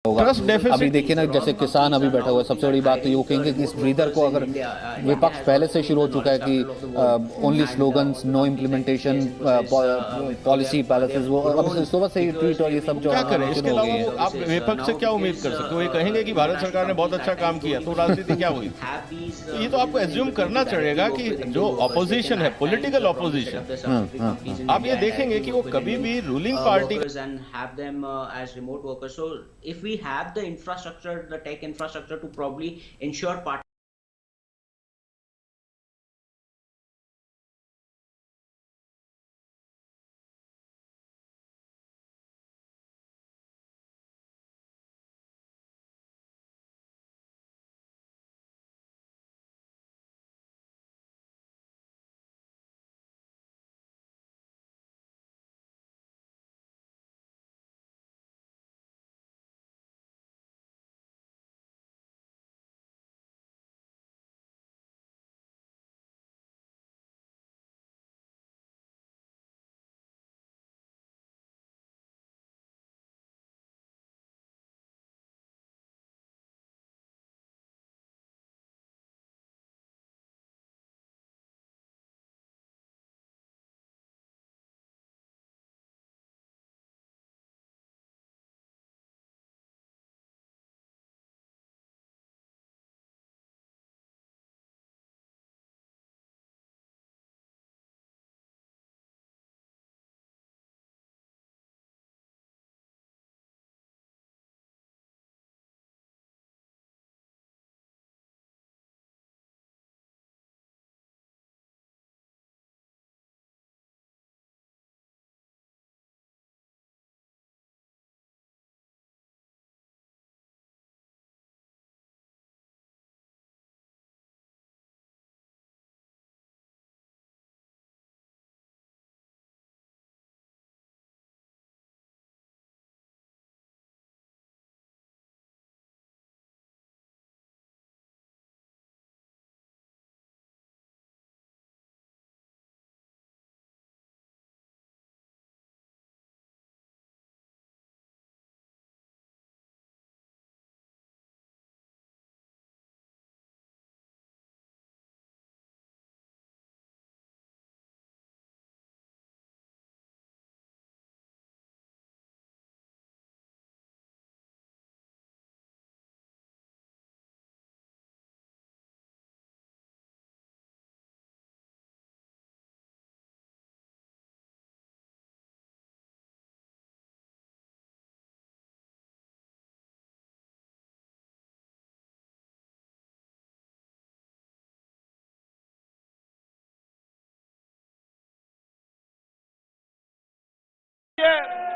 होगा। अभी देखिए ना, जैसे किसान अभी बैठा हुआ है, सबसे बड़ी बात तो ये वो कहेंगे कि इस ब्रीदर को अगर विपक्ष पहले से शुरू हो चुका है कि only slogans, no implementation, policy palaces, वो अभी सुबह से ही ट्वीट और ये सब जो क्या करें इसके शुरू हो अलावा गई वो है। आप विपक्ष से क्या उम्मीद कर सकते हो? ये कहेंगे कि भारत सरकार ने बहुत अच्छा काम किया, तो राजनीति क्या हुई? तो ये तो आपको एज्यूम करना चलेगा कि जो ऑपोजिशन है, पॉलिटिकल ऑपोजिशन, आप ये देखेंगे कि वो कभी भी ruling party and have them as remote workers. So if we have the infrastructure, the tech infrastructure to probably ensure part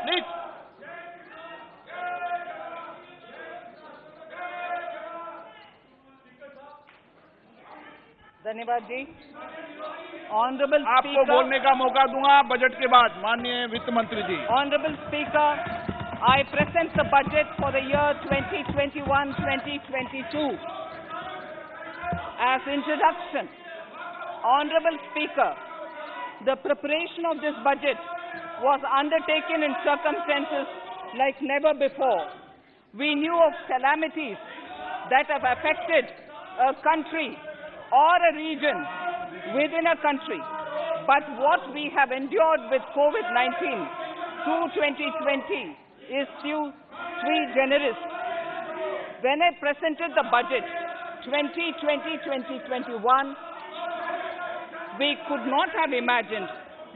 Please. धन्यवाद जी। ऑनरेबल आपको बोलने का मौका दूंगा बजट के बाद, माननीय वित्त मंत्री जी। Honourable speaker, I present the budget for the year 2021-2022 as introduction. Honorable Speaker, the preparation of this budget was undertaken in circumstances like never before. We knew of calamities that have affected a country or a region within a country. But what we have endured with COVID-19 through 2020 is sui generis. When I presented the budget 2020-2021, we could not have imagined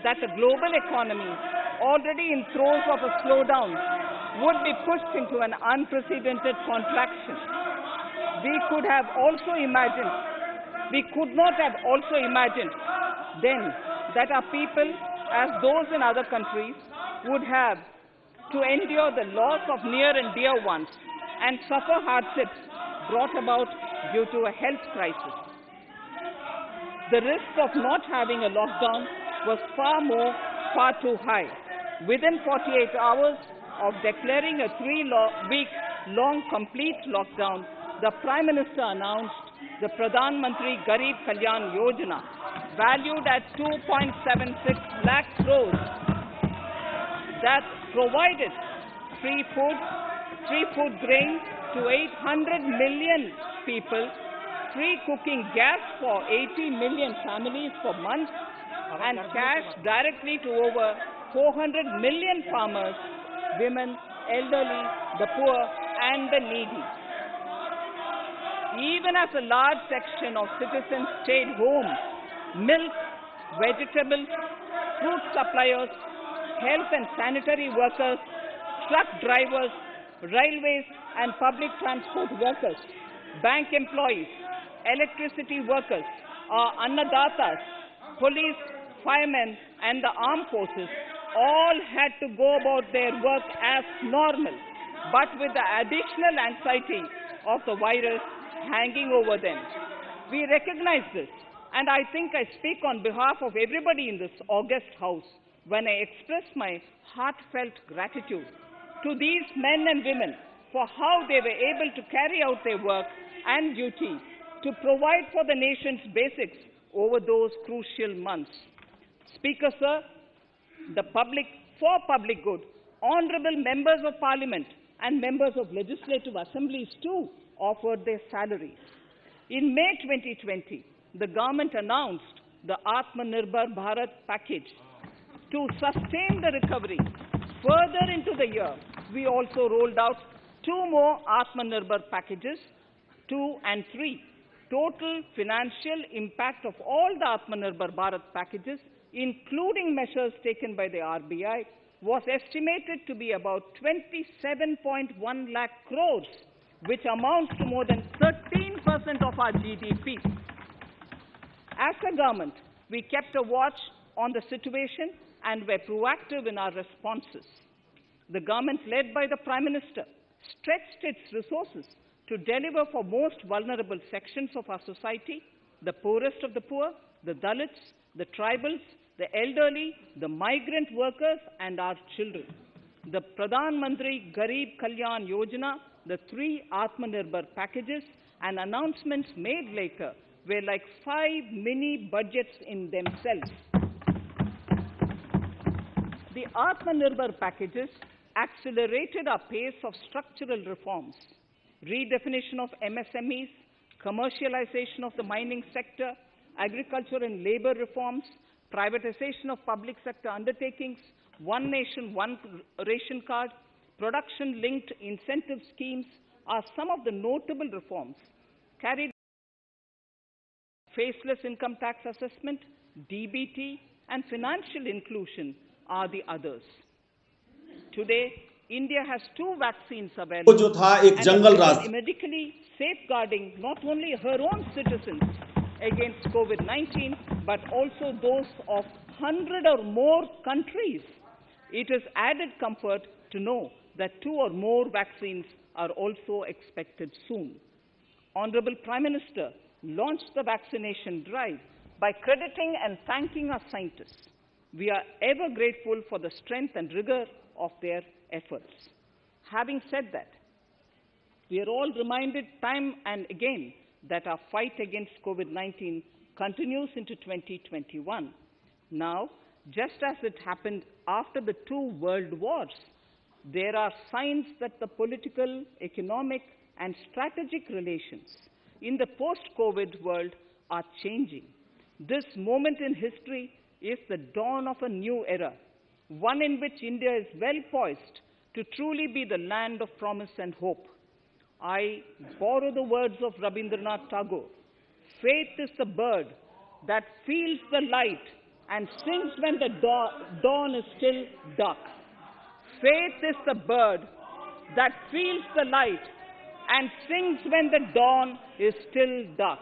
that the global economy, already in throes of a slowdown, would be pushed into an unprecedented contraction. We could not have also imagined then that our people, as those in other countries, would have to endure the loss of near and dear ones and suffer hardships brought about due to a health crisis. The risk of not having a lockdown was far too high. Within 48 hours of declaring a 3-week-long complete lockdown, the Prime Minister announced the Pradhan Mantri Garib Kalyan Yojana, valued at 2.76 lakh crores, that provided free food, free food grain to 800 million people, free cooking gas for 80 million families for months, and cash directly to over 400 million farmers, women, elderly, the poor, and the needy. Even as a large section of citizens stayed home, milk, vegetables, fruit suppliers, health and sanitary workers, truck drivers, railways and public transport workers, bank employees, electricity workers, our annadatas, police, firemen and the armed forces all had to go about their work as normal, but with the additional anxiety of the virus hanging over them. We recognize this, and I think I speak on behalf of everybody in this august house when I express my heartfelt gratitude to these men and women for how they were able to carry out their work and duty to provide for the nation's basics over those crucial months. Speaker, sir, for public good, honorable members of parliament and members of legislative assemblies too offered their salaries. In May 2020, the government announced the Atmanirbhar Bharat package. To sustain the recovery further into the year, we also rolled out 2 more Atmanirbhar packages, 2 and 3. Total financial impact of all the Atmanirbhar Bharat packages, including measures taken by the RBI, was estimated to be about 27.1 lakh crores, which amounts to more than 13% of our GDP. As a government, we kept a watch on the situation and were proactive in our responses. The government, led by the Prime Minister, stretched its resources to deliver for most vulnerable sections of our society, the poorest of the poor, the Dalits, the tribals, the elderly, the migrant workers, and our children. The Pradhan Mantri Garib Kalyan Yojana, the 3 Atmanirbhar packages, and announcements made later were like 5 mini budgets in themselves. The Atmanirbhar packages accelerated our pace of structural reforms, redefinition of MSMEs, commercialization of the mining sector, agriculture and labor reforms, privatization of public sector undertakings, one nation, one ration card, production-linked incentive schemes are some of the notable reforms carried. Faceless income tax assessment, DBT, and financial inclusion are the others. Today, India has 2 vaccines available जो था एक जंगल राज medically safeguarding not only her own citizens against COVID-19, but also those of 100 or more countries. It is added comfort to know that 2 or more vaccines are also expected soon. Honorable Prime Minister launched the vaccination drive by crediting and thanking our scientists. We are ever grateful for the strength and rigor of their efforts. Having said that, we are all reminded time and again that our fight against COVID-19 continues into 2021. Now, just as it happened after the 2 world wars, there are signs that the political, economic, and strategic relations in the post-COVID world are changing. This moment in history is the dawn of a new era, one in which India is well poised to truly be the land of promise and hope. I borrow the words of Rabindranath Tagore. Faith is the bird that feels the light and sings when the dawn is still dark. Faith is the bird that feels the light and sings when the dawn is still dark.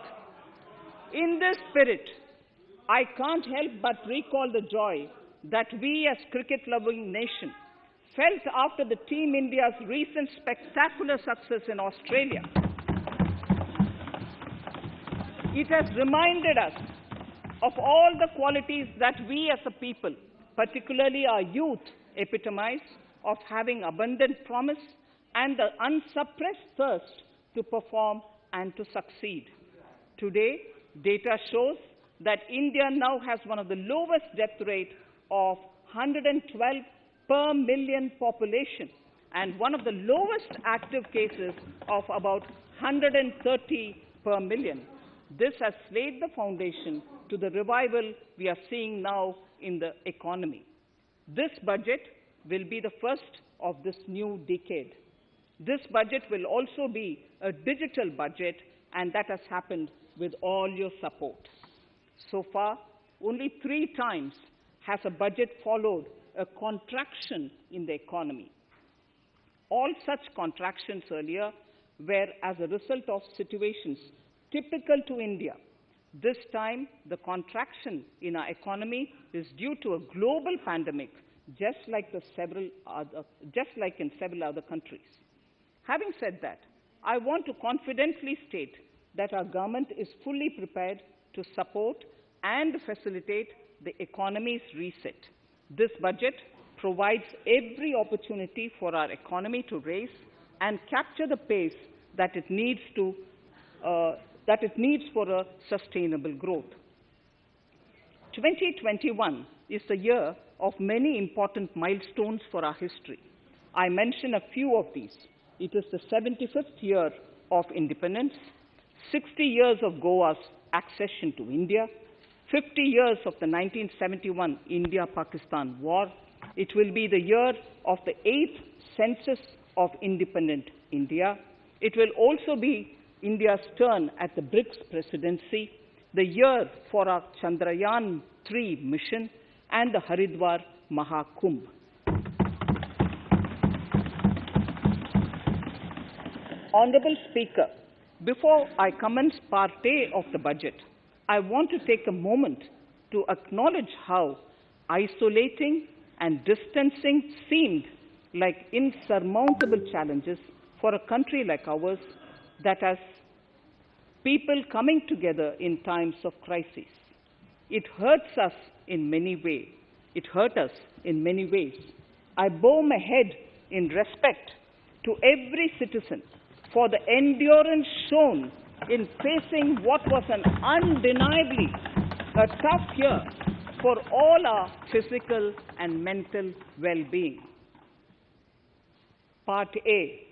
In this spirit, I can't help but recall the joy that we as cricket-loving nation felt after the Team India's recent spectacular success in Australia. It has reminded us of all the qualities that we as a people, particularly our youth, epitomize of having abundant promise and the unsuppressed thirst to perform and to succeed. Today, data shows that India now has one of the lowest death rate of 112 per million population and one of the lowest active cases of about 130 per million. This has laid the foundation to the revival we are seeing now in the economy. This budget will be the first of this new decade. This budget will also be a digital budget, and that has happened with all your support. So far, only 3 times has a budget followed a contraction in the economy. All such contractions earlier were as a result of situations typical to India. This time, the contraction in our economy is due to a global pandemic, just like in several other countries. Having said that, I want to confidently state that our government is fully prepared to support and facilitate the economy's reset. This budget provides every opportunity for our economy to raise and capture the pace that it needs for a sustainable growth. 2021 is the year of many important milestones for our history. I mention a few of these. It is the 75th year of independence, 60 years of Goa's accession to India, 50 years of the 1971 India-Pakistan War. It will be the year of the 8th census of independent India. It will also be India's turn at the BRICS presidency, the year for our Chandrayaan-3 mission, and the Haridwar Mahakumbh. Honorable Speaker, before I commence Part A of the budget, I want to take a moment to acknowledge how isolating and distancing seemed like insurmountable challenges for a country like ours that has people coming together in times of crisis. It hurts us in many ways. It hurt us in many ways. I bow my head in respect to every citizen for the endurance shown in facing what was an undeniably a tough year for all our physical and mental well-being. Part A.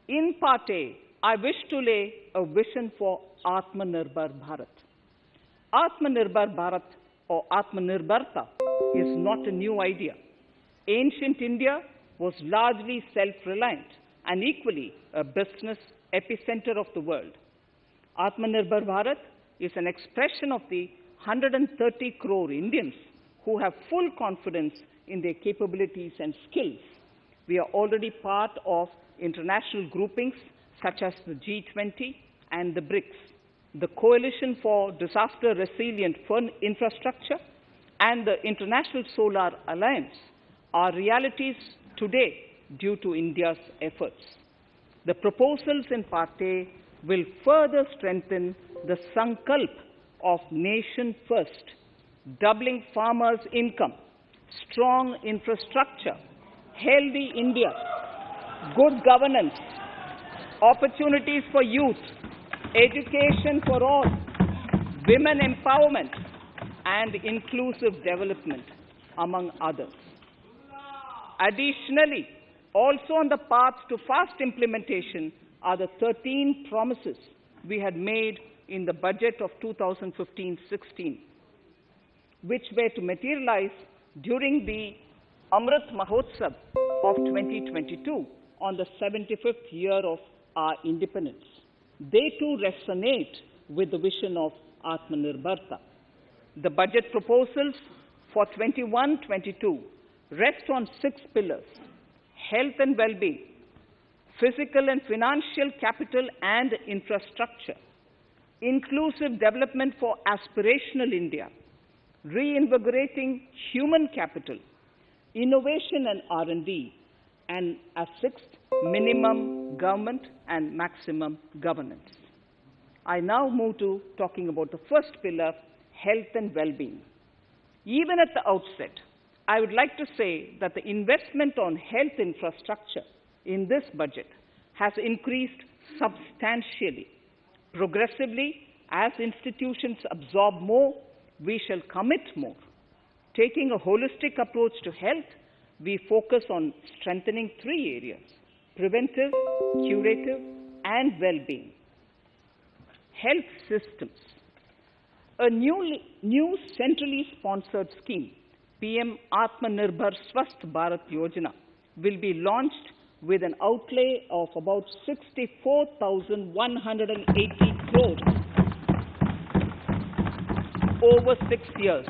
In Part A, I wish to lay a vision for Atmanirbhar Bharat. Atmanirbhar Bharat or Atmanirbharta is not a new idea. Ancient India was largely self-reliant and equally a business epicenter of the world. Atmanirbhar Bharat is an expression of the 130 crore Indians who have full confidence in their capabilities and skills. We are already part of international groupings such as the G20 and the BRICS, the Coalition for Disaster Resilient Infrastructure, and the International Solar Alliance are realities today due to India's efforts. The proposals in Part A will further strengthen the sankalp of nation first, doubling farmers' income, strong infrastructure, healthy India, good governance, opportunities for youth, education for all, women empowerment, and inclusive development, among others. Additionally, also on the path to fast implementation are the 13 promises we had made in the budget of 2015-16, which were to materialize during the Amrit Mahotsav of 2022 on the 75th year of our independence. They too resonate with the vision of Atmanirbharta. The budget proposals for 21-22 rest on 6 pillars: health and well-being, physical and financial capital and infrastructure, inclusive development for aspirational India, reinvigorating human capital, innovation and R&D, and a 6th, minimum government and maximum governance. I now move to talking about the first pillar, health and well-being. Even at the outset, I would like to say that the investment on health infrastructure in this budget has increased substantially. Progressively, as institutions absorb more, we shall commit more. Taking a holistic approach to health, we focus on strengthening three areas: preventive, curative, and well-being. Health systems. A new centrally sponsored scheme, PM Atmanirbhar Swasth Bharat Yojana, will be launched with an outlay of about 64,180 crores over 6 years.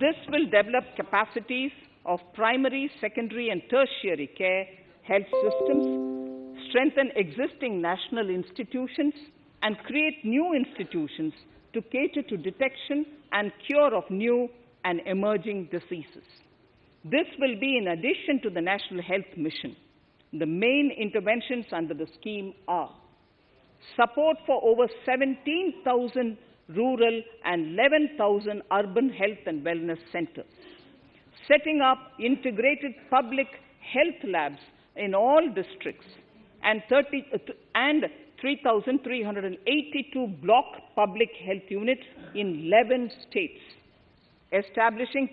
This will develop capacities of primary, secondary, and tertiary care health systems, strengthen existing national institutions, and create new institutions to cater to detection and cure of new and emerging diseases. This will be in addition to the National Health Mission. The main interventions under the scheme are support for over 17,000 rural and 11,000 urban health and wellness centers, setting up integrated public health labs in all districts, and 3,382 block public health units in 11 states, establishing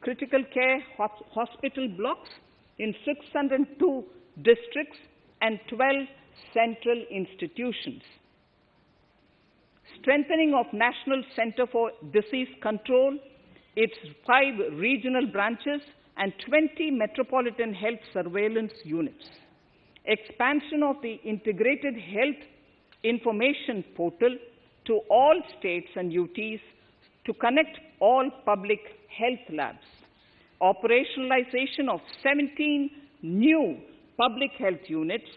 critical care hospital blocks in 602 districts and 12 central institutions, strengthening of National Center for Disease Control, its 5 regional branches and 20 metropolitan health surveillance units, expansion of the integrated health information portal to all states and UTs to connect all public health labs, operationalization of 17 new public health units,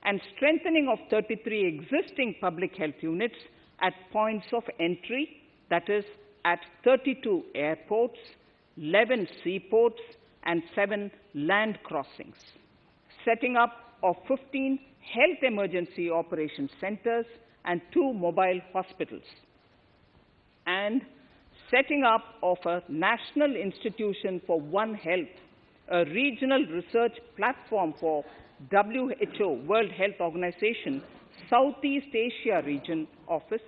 and strengthening of 33 existing public health units at points of entry, that is, at 32 airports, 11 seaports, and 7 land crossings, setting up of 15 health emergency operation centers and 2 mobile hospitals, and setting up of a National Institution for One Health, a regional research platform for WHO, World Health Organization, Southeast Asia Region Office,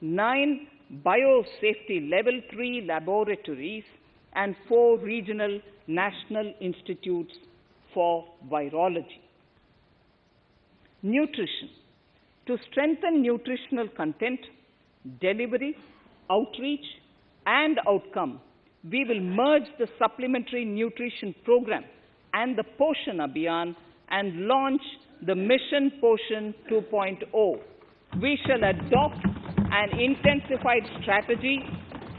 9 biosafety level 3 laboratories, and 4 regional national institutes for virology. Nutrition. To strengthen nutritional content, delivery, outreach, and outcome, we will merge the supplementary nutrition program and the Poshan Abhiyan and launch the Mission Poshan 2.0. We shall adopt an intensified strategy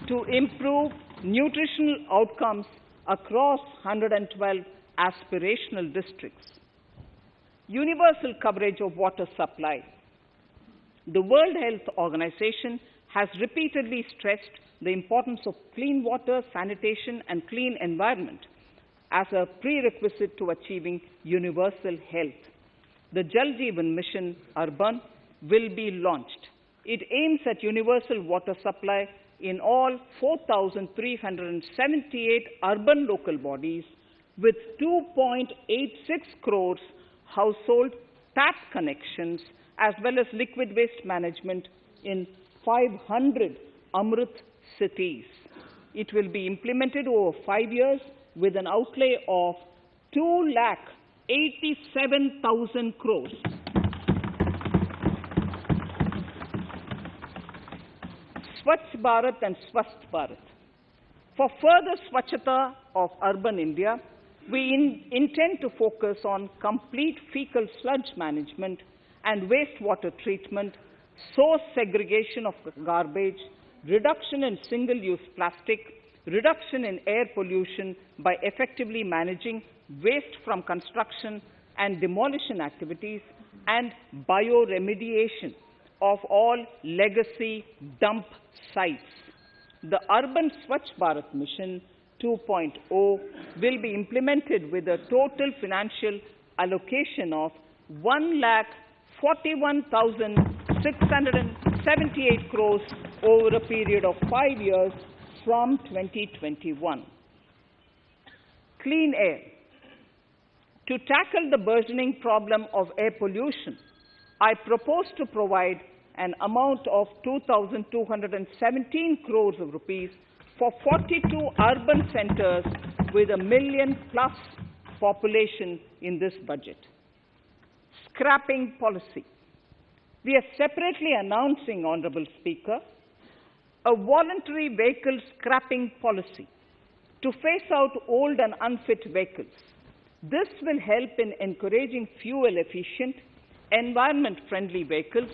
to improve nutritional outcomes across 112 aspirational districts. Universal coverage of water supply. The World Health Organization has repeatedly stressed the importance of clean water, sanitation, and clean environment as a prerequisite to achieving universal health. The Jal Jeevan Mission Urban will be launched. It aims at universal water supply in all 4,378 urban local bodies with 2.86 crores household tap connections, as well as liquid waste management in 500 Amrit cities. It will be implemented over 5 years with an outlay of 2,87,000 crores. Swachh Bharat and Swasth Bharat. For further Swachhata of urban India, we intend to focus on complete fecal sludge management and wastewater treatment, source segregation of garbage, reduction in single-use plastic, reduction in air pollution by effectively managing waste from construction and demolition activities, and bioremediation of all legacy dump sites. The Urban Swachh Bharat Mission 2.0 will be implemented with a total financial allocation of 1,41,678 crores over a period of 5 years from 2021. Clean air. To tackle the burgeoning problem of air pollution, I propose to provide an amount of 2,217 crores of rupees for 42 urban centers with 1 million plus population in this budget. Scrapping policy. We are separately announcing, Honorable Speaker, a voluntary vehicle scrapping policy to phase out old and unfit vehicles. This will help in encouraging fuel-efficient, environment-friendly vehicles,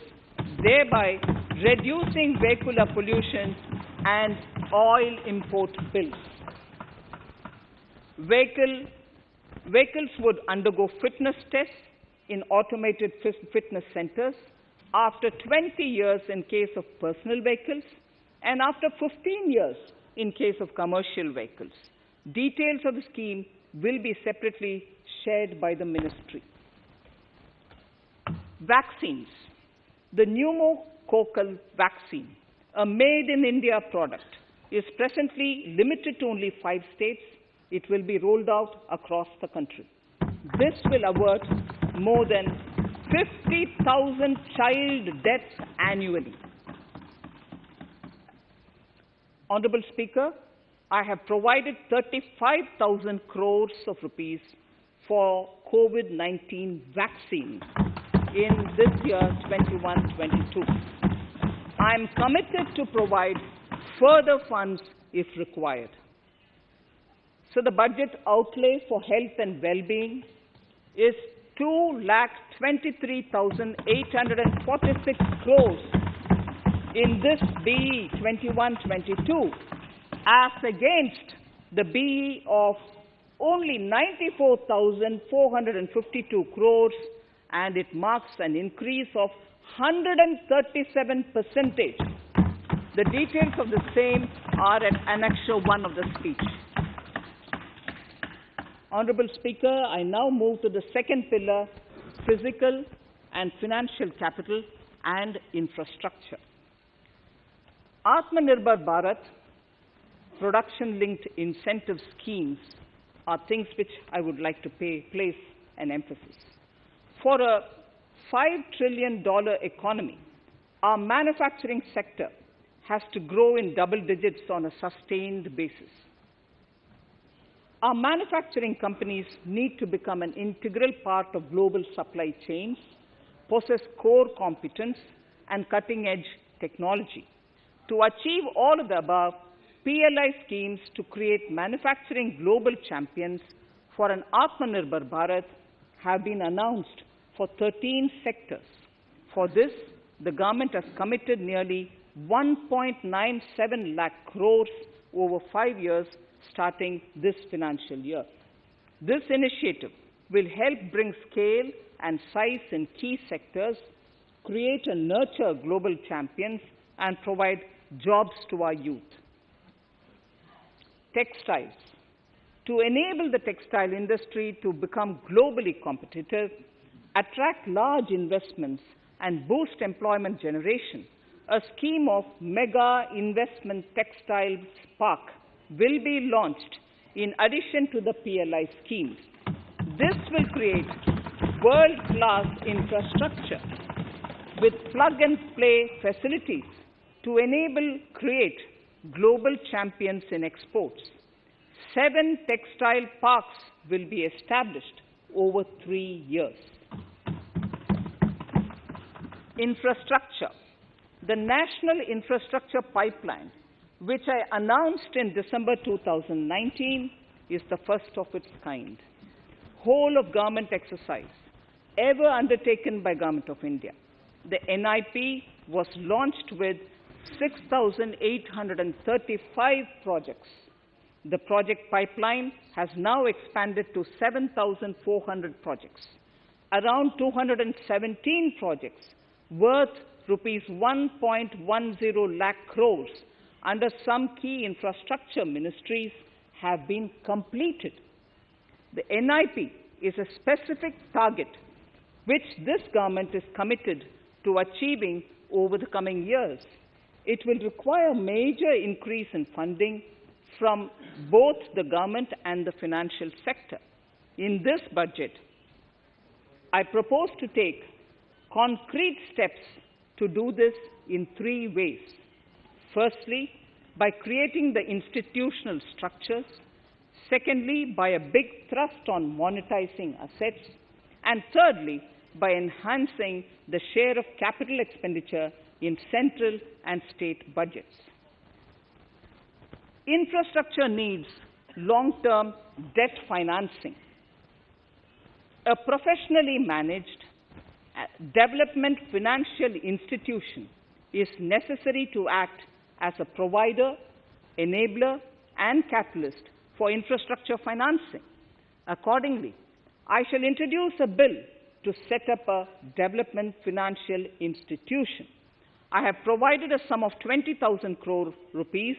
thereby reducing vehicular pollution and oil import bills. Vehicles would undergo fitness tests in automated fitness centers after 20 years in case of personal vehicles and after 15 years in case of commercial vehicles. Details of the scheme will be separately shared by the ministry. Vaccines. The pneumococcal vaccine, a made-in-India product, is presently limited to only 5 states. It will be rolled out across the country. This will avert more than 50,000 child deaths annually. Honorable Speaker, I have provided 35,000 crores of rupees for COVID-19 vaccine in this year 21-22. I am committed to provide further funds if required. So the budget outlay for health and well-being is 2,23,846 crores in this BE 21-22 as against the BE of only 94,452 crores, and it marks an increase of 137%. The details of the same are at Annexure 1 of the speech. Honorable Speaker, I now move to the second pillar, physical and financial capital and infrastructure. Atmanirbhar Bharat, production-linked incentive schemes are things which I would like to place an emphasis. For a $5 trillion economy, our manufacturing sector has to grow in double digits on a sustained basis. Our manufacturing companies need to become an integral part of global supply chains, possess core competence and cutting-edge technology. To achieve all of the above, PLI schemes to create manufacturing global champions for an Atmanirbhar Bharat have been announced for 13 sectors. For this, the government has committed nearly 1.97 lakh crores over 5 years starting this financial year. This initiative will help bring scale and size in key sectors, create and nurture global champions, and provide jobs to our youth. Textiles. To enable the textile industry to become globally competitive, attract large investments, and boost employment generation, a scheme of Mega Investment Textiles Park will be launched in addition to the PLI schemes. This will create world-class infrastructure with plug-and-play facilities to create global champions in exports. 7 textile parks will be established over 3 years. Infrastructure. The National Infrastructure Pipeline, which I announced in December 2019, is the first of its kind. Whole of government exercise ever undertaken by Government of India. The NIP was launched with 6,835 projects. The project pipeline has now expanded to 7,400 projects. Around 217 projects worth rupees 1.10 lakh crores under some key infrastructure ministries have been completed. The NIP is a specific target which this government is committed to achieving over the coming years. It will require a major increase in funding from both the government and the financial sector. In this budget, I propose to take concrete steps to do this in 3 ways. Firstly, by creating the institutional structures. Secondly, by a big thrust on monetizing assets. And thirdly, by enhancing the share of capital expenditure in central and state budgets. Infrastructure needs long-term debt financing. A professionally managed development financial institution is necessary to act as a provider, enabler, and catalyst for infrastructure financing. Accordingly, I shall introduce a bill to set up a development financial institution. I have provided a sum of 20,000 crore rupees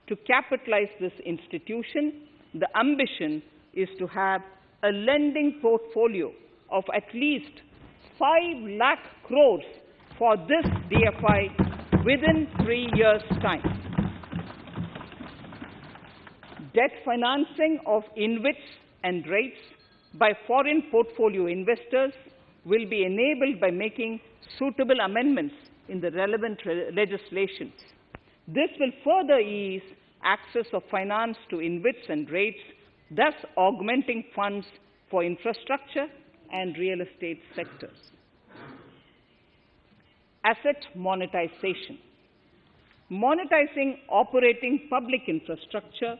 to capitalize this institution. The ambition is to have a lending portfolio of at least 5 lakh crores for this DFI within 3 years' time. Debt financing of InvITs and REITs by foreign portfolio investors will be enabled by making suitable amendments in the relevant legislations. This will further ease access of finance to InvITs and REITs, thus augmenting funds for infrastructure and real estate sectors. Asset monetization. Monetizing operating public infrastructure.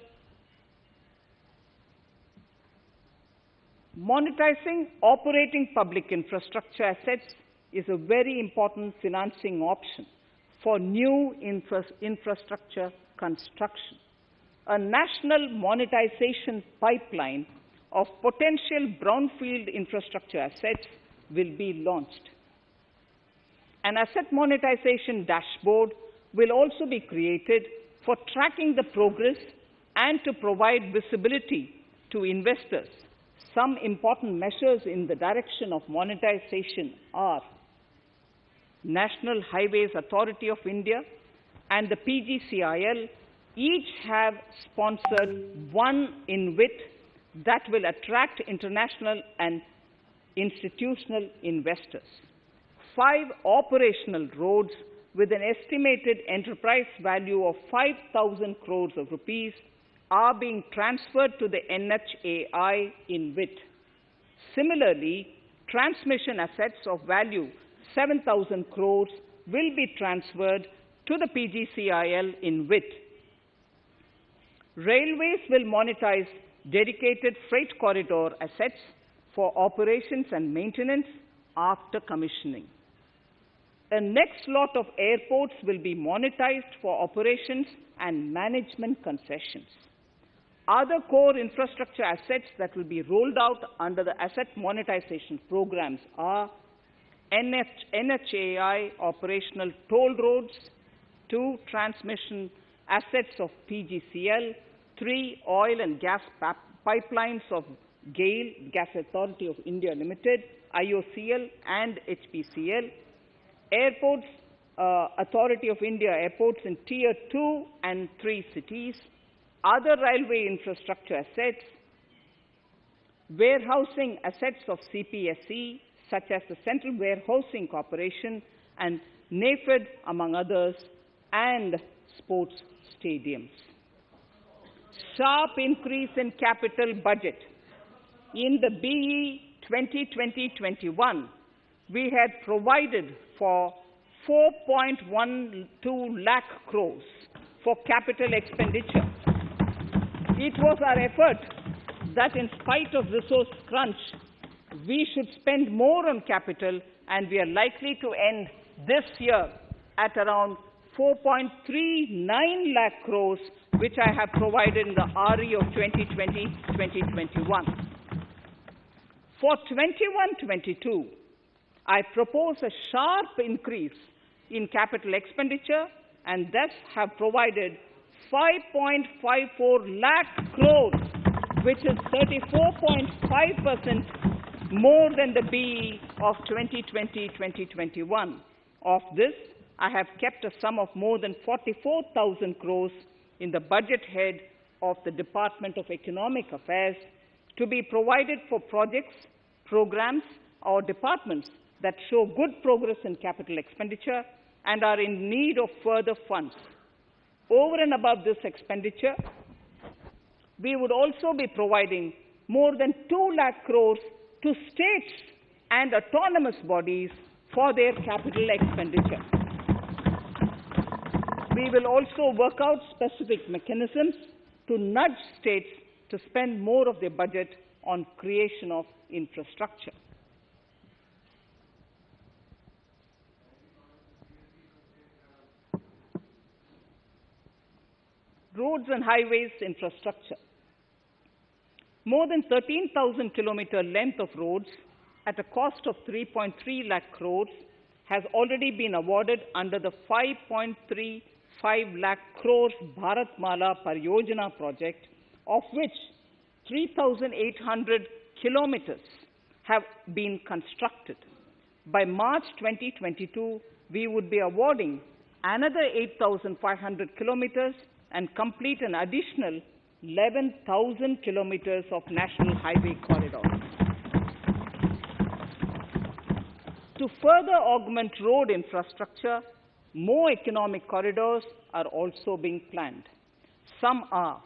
Monetizing operating public infrastructure assets is a very important financing option for new infrastructure construction. A national monetization pipeline of potential brownfield infrastructure assets will be launched. An asset monetization dashboard will also be created for tracking the progress and to provide visibility to investors. Some important measures in the direction of monetization are National Highways Authority of India and the PGCIL each have sponsored one InvIT that will attract international and institutional investors. 5 operational roads with an estimated enterprise value of 5,000 crores of rupees are being transferred to the NHAI InvIT. Similarly, transmission assets of value 7,000 crores will be transferred to the PGCIL InvIT. Railways will monetize dedicated freight corridor assets for operations and maintenance after commissioning. A next lot of airports will be monetized for operations and management concessions. Other core infrastructure assets that will be rolled out under the asset monetization programs are NHAI operational toll roads, 2 transmission assets of PGCL, 3 oil and gas pipelines of GAIL, Gas Authority of India Limited, IOCL and HPCL, Airports Authority of India airports in Tier 2 and 3 cities, other railway infrastructure assets, warehousing assets of CPSE, such as the Central Warehousing Corporation and NAFED, among others, and sports stadiums. Sharp increase in capital budget. In the BE 2020-21, we had provided for 4.12 lakh crores for capital expenditure. It was our effort that in spite of resource crunch, we should spend more on capital, and we are likely to end this year at around 4.39 lakh crores, which I have provided in the RE of 2020-2021. For 21-22, I propose a sharp increase in capital expenditure and thus have provided 5.54 lakh crores, which is 34.5% more than the BE of 2020-2021. Of this, I have kept a sum of more than 44,000 crores in the budget head of the Department of Economic Affairs to be provided for projects, programs, or departments that show good progress in capital expenditure and are in need of further funds. Over and above this expenditure, we would also be providing more than 2 lakh crores to states and autonomous bodies for their capital expenditure. We will also work out specific mechanisms to nudge states to spend more of their budget on creation of infrastructure. Roads and highways infrastructure. More than 13,000 kilometer length of roads at a cost of 3.3 lakh crores has already been awarded under the 5.35 lakh crores Bharatmala Pariyojana project, of which 3,800 kilometers have been constructed. By March 2022, we would be awarding another 8,500 kilometers and complete an additional 11,000 kilometers of national highway corridors. To further augment road infrastructure, more economic corridors are also being planned. Some are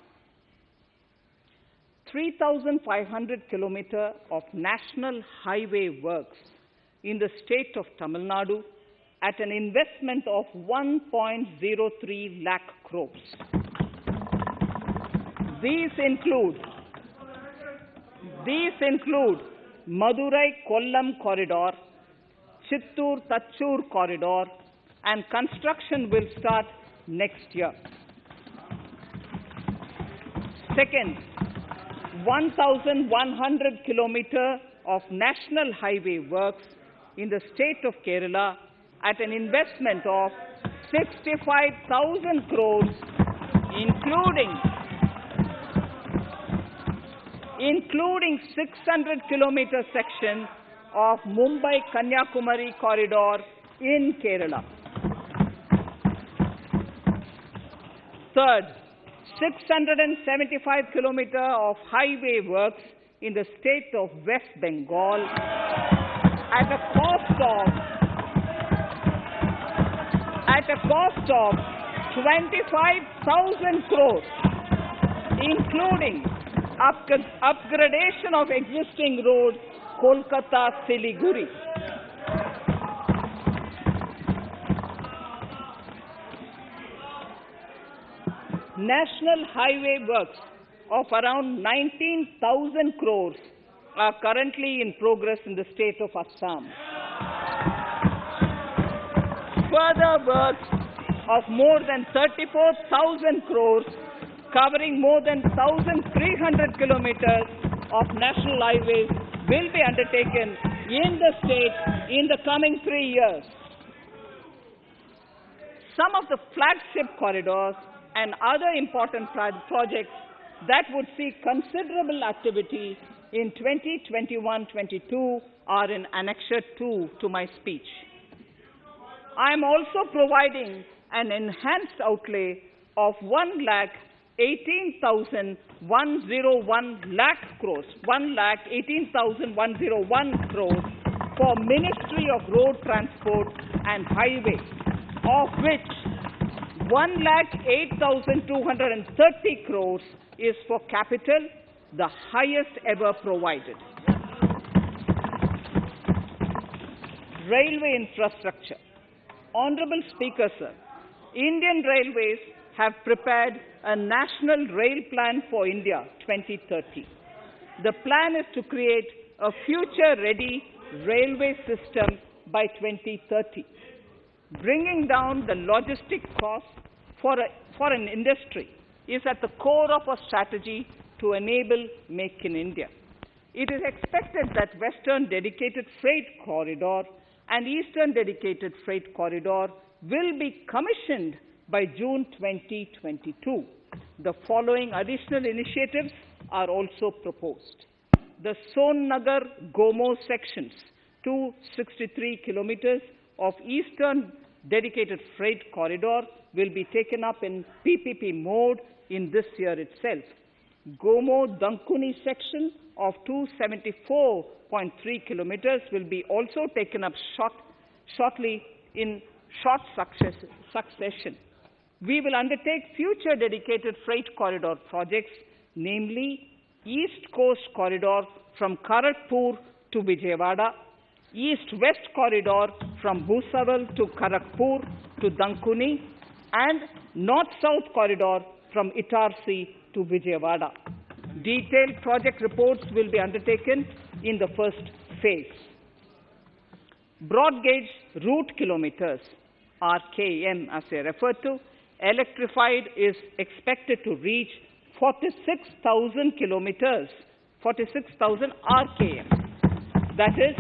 3,500 kilometers of national highway works in the state of Tamil Nadu at an investment of 1.03 lakh crores. These include Madurai-Kollam corridor, Chittoor-Tachur corridor, and construction will start next year. Second, 1,100 kilometers of national highway works in the state of Kerala at an investment of 65,000 crores, including 600 kilometer section of Mumbai-Kanyakumari corridor in Kerala. Third, 675 kilometers of highway works in the state of West Bengal at a cost of 25,000 crores, including upgradation of existing road Kolkata-Siliguri. National highway works of around 19,000 crores are currently in progress in the state of Assam. Further works of more than 34,000 crores covering more than 1,300 kilometers of national highways will be undertaken in the state in the coming 3 years. Some of the flagship corridors and other important projects that would see considerable activity in 2021-22 are in Annexure 2 to my speech. I am also providing an enhanced outlay of 1,18,101 crores for Ministry of Road Transport and Highways, of which 1,08,230 crores is for capital, the highest ever provided. Railway infrastructure. Honorable Speaker, sir, Indian Railways have prepared a National Rail Plan for India 2030. The plan is to create a future-ready railway system by 2030. Bringing down the logistic costs for an industry is at the core of our strategy to enable Make in India. It is expected that Western Dedicated Freight Corridor and Eastern Dedicated Freight Corridor will be commissioned by June 2022. The following additional initiatives are also proposed. The Sonnagar-Gomo sections, 263 kilometers of Eastern Dedicated Freight Corridor will be taken up in PPP mode in this year itself. Gomo-Dankuni section of 274.3 kilometers will be also taken up shortly in short succession. We will undertake future dedicated freight corridor projects namely East Coast Corridor from Kharagpur to Vijayawada, East-West Corridor from Bhusaval to Kharagpur to Dankuni, and North-South Corridor from Itarsi to Vijayawada. Detailed project reports will be undertaken in the first phase. Broad gauge route kilometers, RKM as they refer to, electrified is expected to reach 46,000 kilometers, 46,000 RKM. That is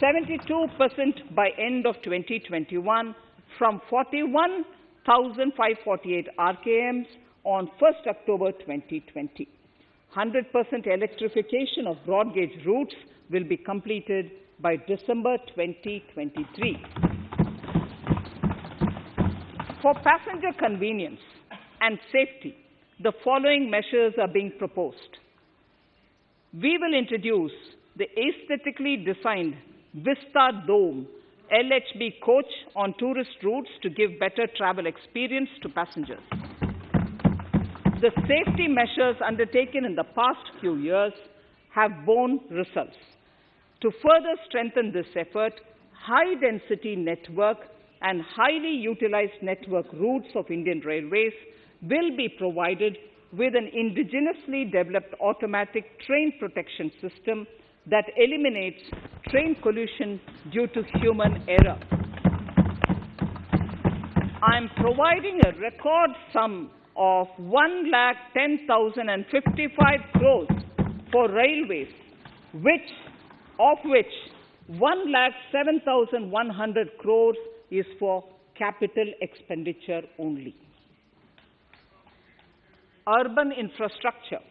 72% by end of 2021 from 41,548 RKMs on 1st October 2020. 100% electrification of broad gauge routes will be completed by December 2023. For passenger convenience and safety, the following measures are being proposed. We will introduce the aesthetically designed Vista Dome LHB coach on tourist routes to give better travel experience to passengers. The safety measures undertaken in the past few years have borne results. To further strengthen this effort, high-density network and highly utilized network routes of Indian Railways will be provided with an indigenously developed automatic train protection system that eliminates train collision due to human error. I am providing a record sum of 1,10,055 crores for railways, of which 1,07,100 crores is for capital expenditure only. Urban infrastructure.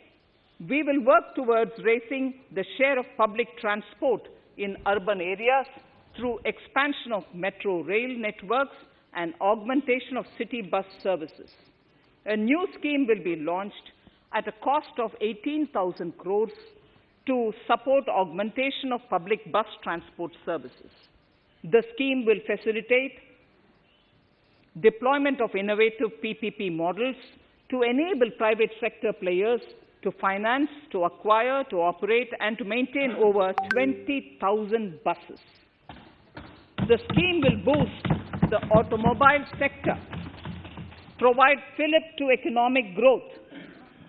We will work towards raising the share of public transport in urban areas through expansion of metro rail networks and augmentation of city bus services. A new scheme will be launched at a cost of 18,000 crores to support augmentation of public bus transport services. The scheme will facilitate deployment of innovative PPP models to enable private sector players to finance, to acquire, to operate, and to maintain over 20,000 buses. The scheme will boost the automobile sector, provide fillip to economic growth,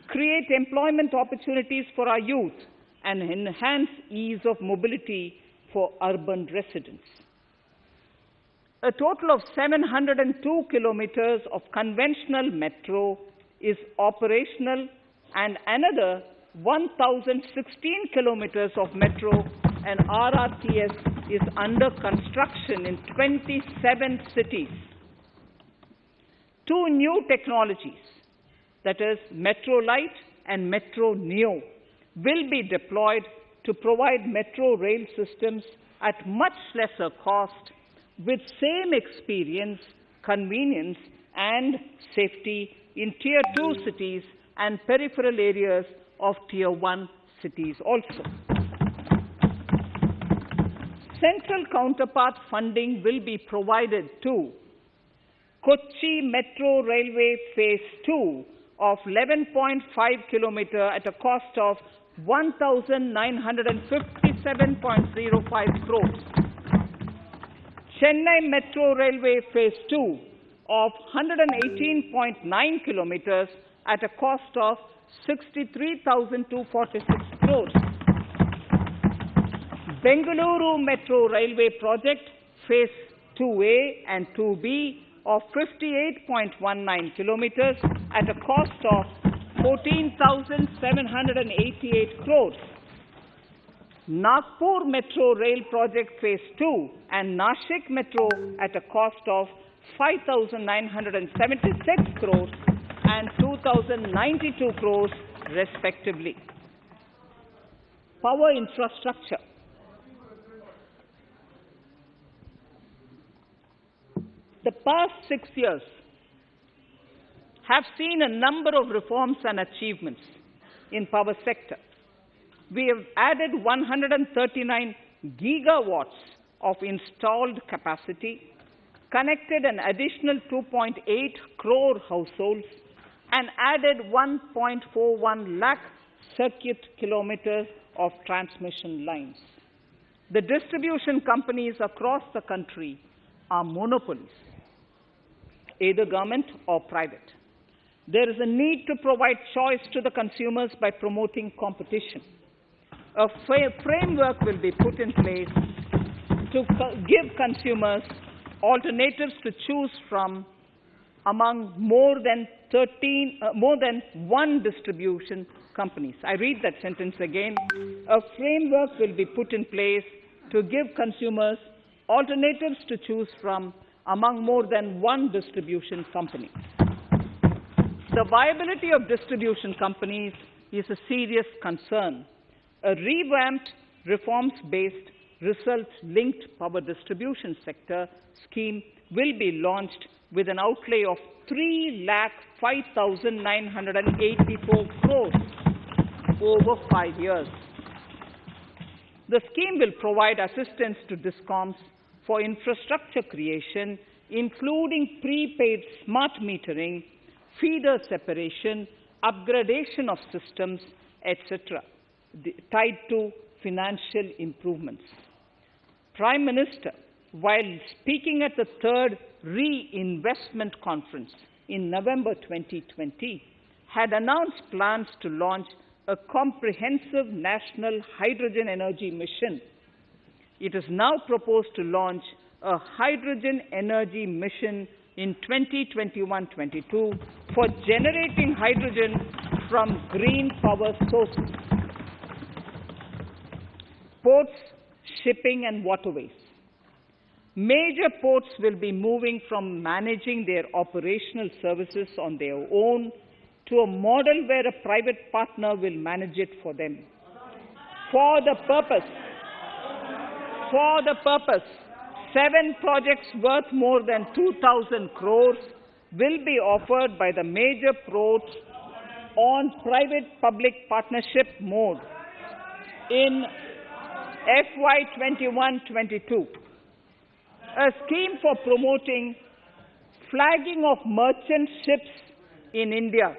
create employment opportunities for our youth, and enhance ease of mobility for urban residents. A total of 702 kilometers of conventional metro is operational, and another 1,016 kilometers of metro and RRTS is under construction in 27 cities. Two new technologies, that is Metro Light and Metro Neo, will be deployed to provide metro rail systems at much lesser cost with same experience, convenience, and safety in Tier 2 cities and peripheral areas of Tier 1 cities also. Central counterpart funding will be provided to Kochi Metro Railway Phase 2 of 11.5 kilometers at a cost of 1,957.05 crores. Chennai Metro Railway Phase 2 of 118.9 kilometers at a cost of 63,246 crores. Bengaluru Metro Railway Project Phase 2A and 2B of 58.19 kilometers at a cost of 14,788 crores. Nagpur Metro Rail Project Phase 2 and Nashik Metro at a cost of 5,976 crores and 2,092 crores respectively. Power infrastructure. The past 6 years have seen a number of reforms and achievements in power sector. We have added 139 gigawatts of installed capacity, connected an additional 2.8 crore households, and added 1.41 lakh circuit kilometers of transmission lines. The distribution companies across the country are monopolies, either government or private. There is a need to provide choice to the consumers by promoting competition. A framework will be put in place to give consumers alternatives to choose from among more than one distribution companies. I read that sentence again. A framework will be put in place to give consumers alternatives to choose from among more than one distribution company. The viability of distribution companies is a serious concern. A revamped, reforms-based, results-linked power distribution sector scheme will be launched with an outlay of 3,05,984 crores over 5 years. The scheme will provide assistance to DISCOMs for infrastructure creation, including prepaid smart metering, feeder separation, upgradation of systems, etc., tied to financial improvements. Prime Minister, while speaking at the third Reinvestment Conference in November 2020, had announced plans to launch a comprehensive national hydrogen energy mission. It is now proposed to launch a hydrogen energy mission in 2021-22 for generating hydrogen from green power sources. Ports, shipping and waterways. Major ports will be moving from managing their operational services on their own to a model where a private partner will manage it for them. For the purpose, 7 projects worth more than 2,000 crores will be offered by the major ports on private-public partnership mode in FY 21-22. A scheme for promoting flagging of merchant ships in India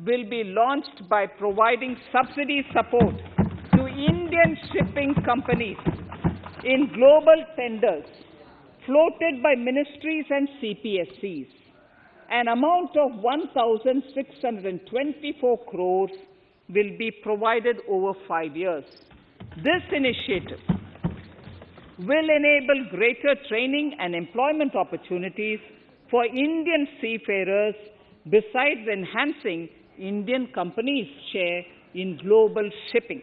will be launched by providing subsidy support to Indian shipping companies in global tenders floated by ministries and CPSCs. An amount of 1,624 crores will be provided over 5 years. This initiative will enable greater training and employment opportunities for Indian seafarers, besides enhancing Indian companies' share in global shipping.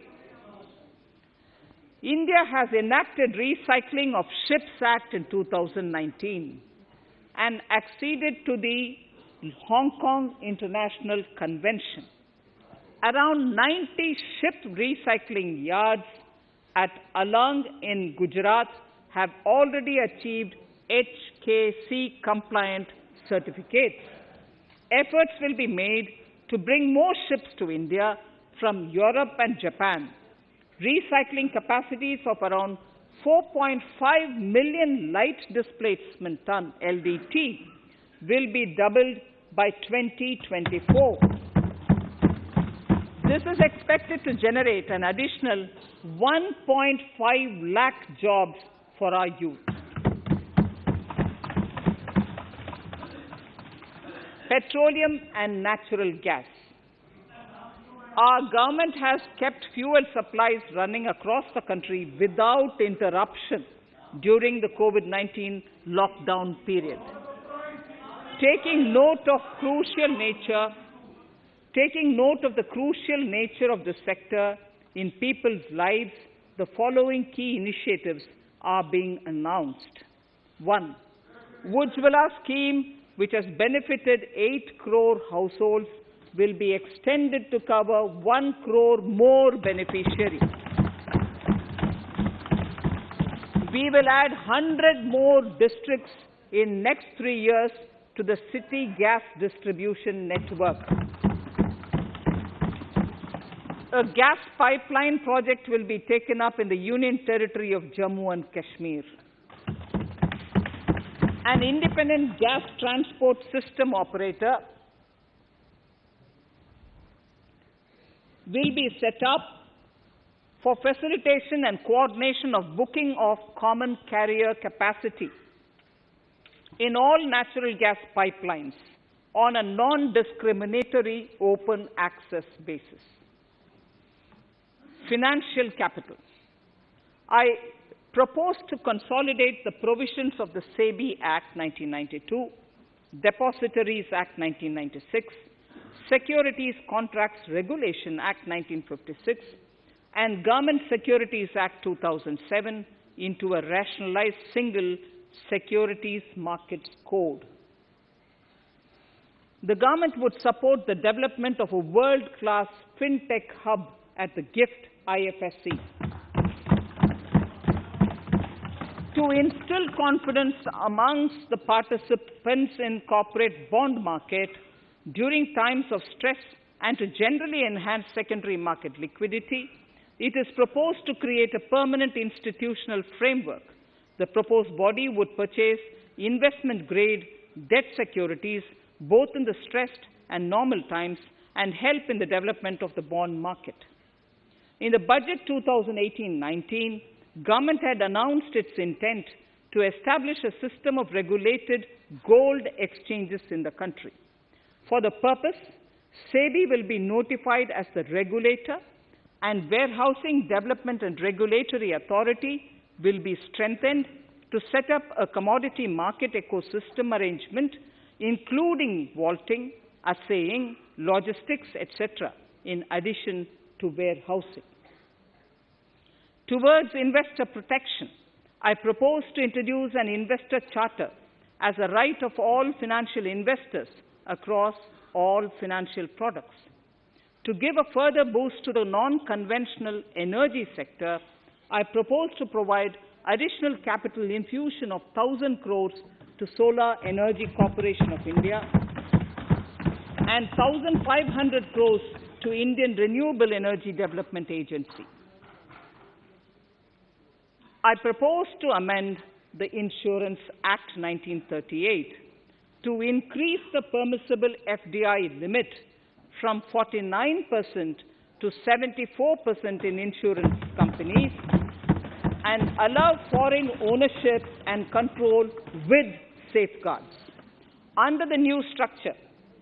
India has enacted Recycling of Ships Act in 2019 and acceded to the Hong Kong International Convention. Around 90 ship recycling yards at Alang in Gujarat have already achieved HKC compliant certificates. Efforts will be made to bring more ships to India from Europe and Japan. Recycling capacities of around 4.5 million light displacement ton LDT will be doubled by 2024. This is expected to generate an additional 1.5 lakh jobs for our youth. Petroleum and natural gas. Our government has kept fuel supplies running across the country without interruption during the COVID-19 lockdown period. Taking note of the crucial nature of the sector in people's lives, the following key initiatives are being announced. 1. Ujjwala scheme, which has benefited 8 crore households, will be extended to cover 1 crore more beneficiaries. We will add 100 more districts in next 3 years to the city gas distribution network. A gas pipeline project will be taken up in the Union Territory of Jammu and Kashmir. An independent gas transport system operator will be set up for facilitation and coordination of booking of common carrier capacity in all natural gas pipelines on a non-discriminatory open access basis. Financial capital. I propose to consolidate the provisions of the SEBI Act 1992, Depositories Act 1996, Securities Contracts Regulation Act 1956, and Government Securities Act 2007 into a rationalized single securities markets code. The government would support the development of a world-class fintech hub at the GIFT IFSC. To instill confidence amongst the participants in corporate bond market during times of stress and to generally enhance secondary market liquidity, it is proposed to create a permanent institutional framework. The proposed body would purchase investment-grade debt securities both in the stressed and normal times and help in the development of the bond market. In the budget 2018-19, government had announced its intent to establish a system of regulated gold exchanges in the country. For the purpose, SEBI will be notified as the regulator, and Warehousing Development and Regulatory Authority will be strengthened to set up a commodity market ecosystem arrangement, including vaulting, assaying, logistics, etc., in addition to warehousing. Towards investor protection, I propose to introduce an investor charter as a right of all financial investors across all financial products. To give a further boost to the non-conventional energy sector, I propose to provide additional capital infusion of 1,000 crores to Solar Energy Corporation of India and 1,500 crores to Indian Renewable Energy Development Agency. I propose to amend the Insurance Act 1938 to increase the permissible FDI limit from 49% to 74% in insurance companies and allow foreign ownership and control with safeguards. Under the new structure,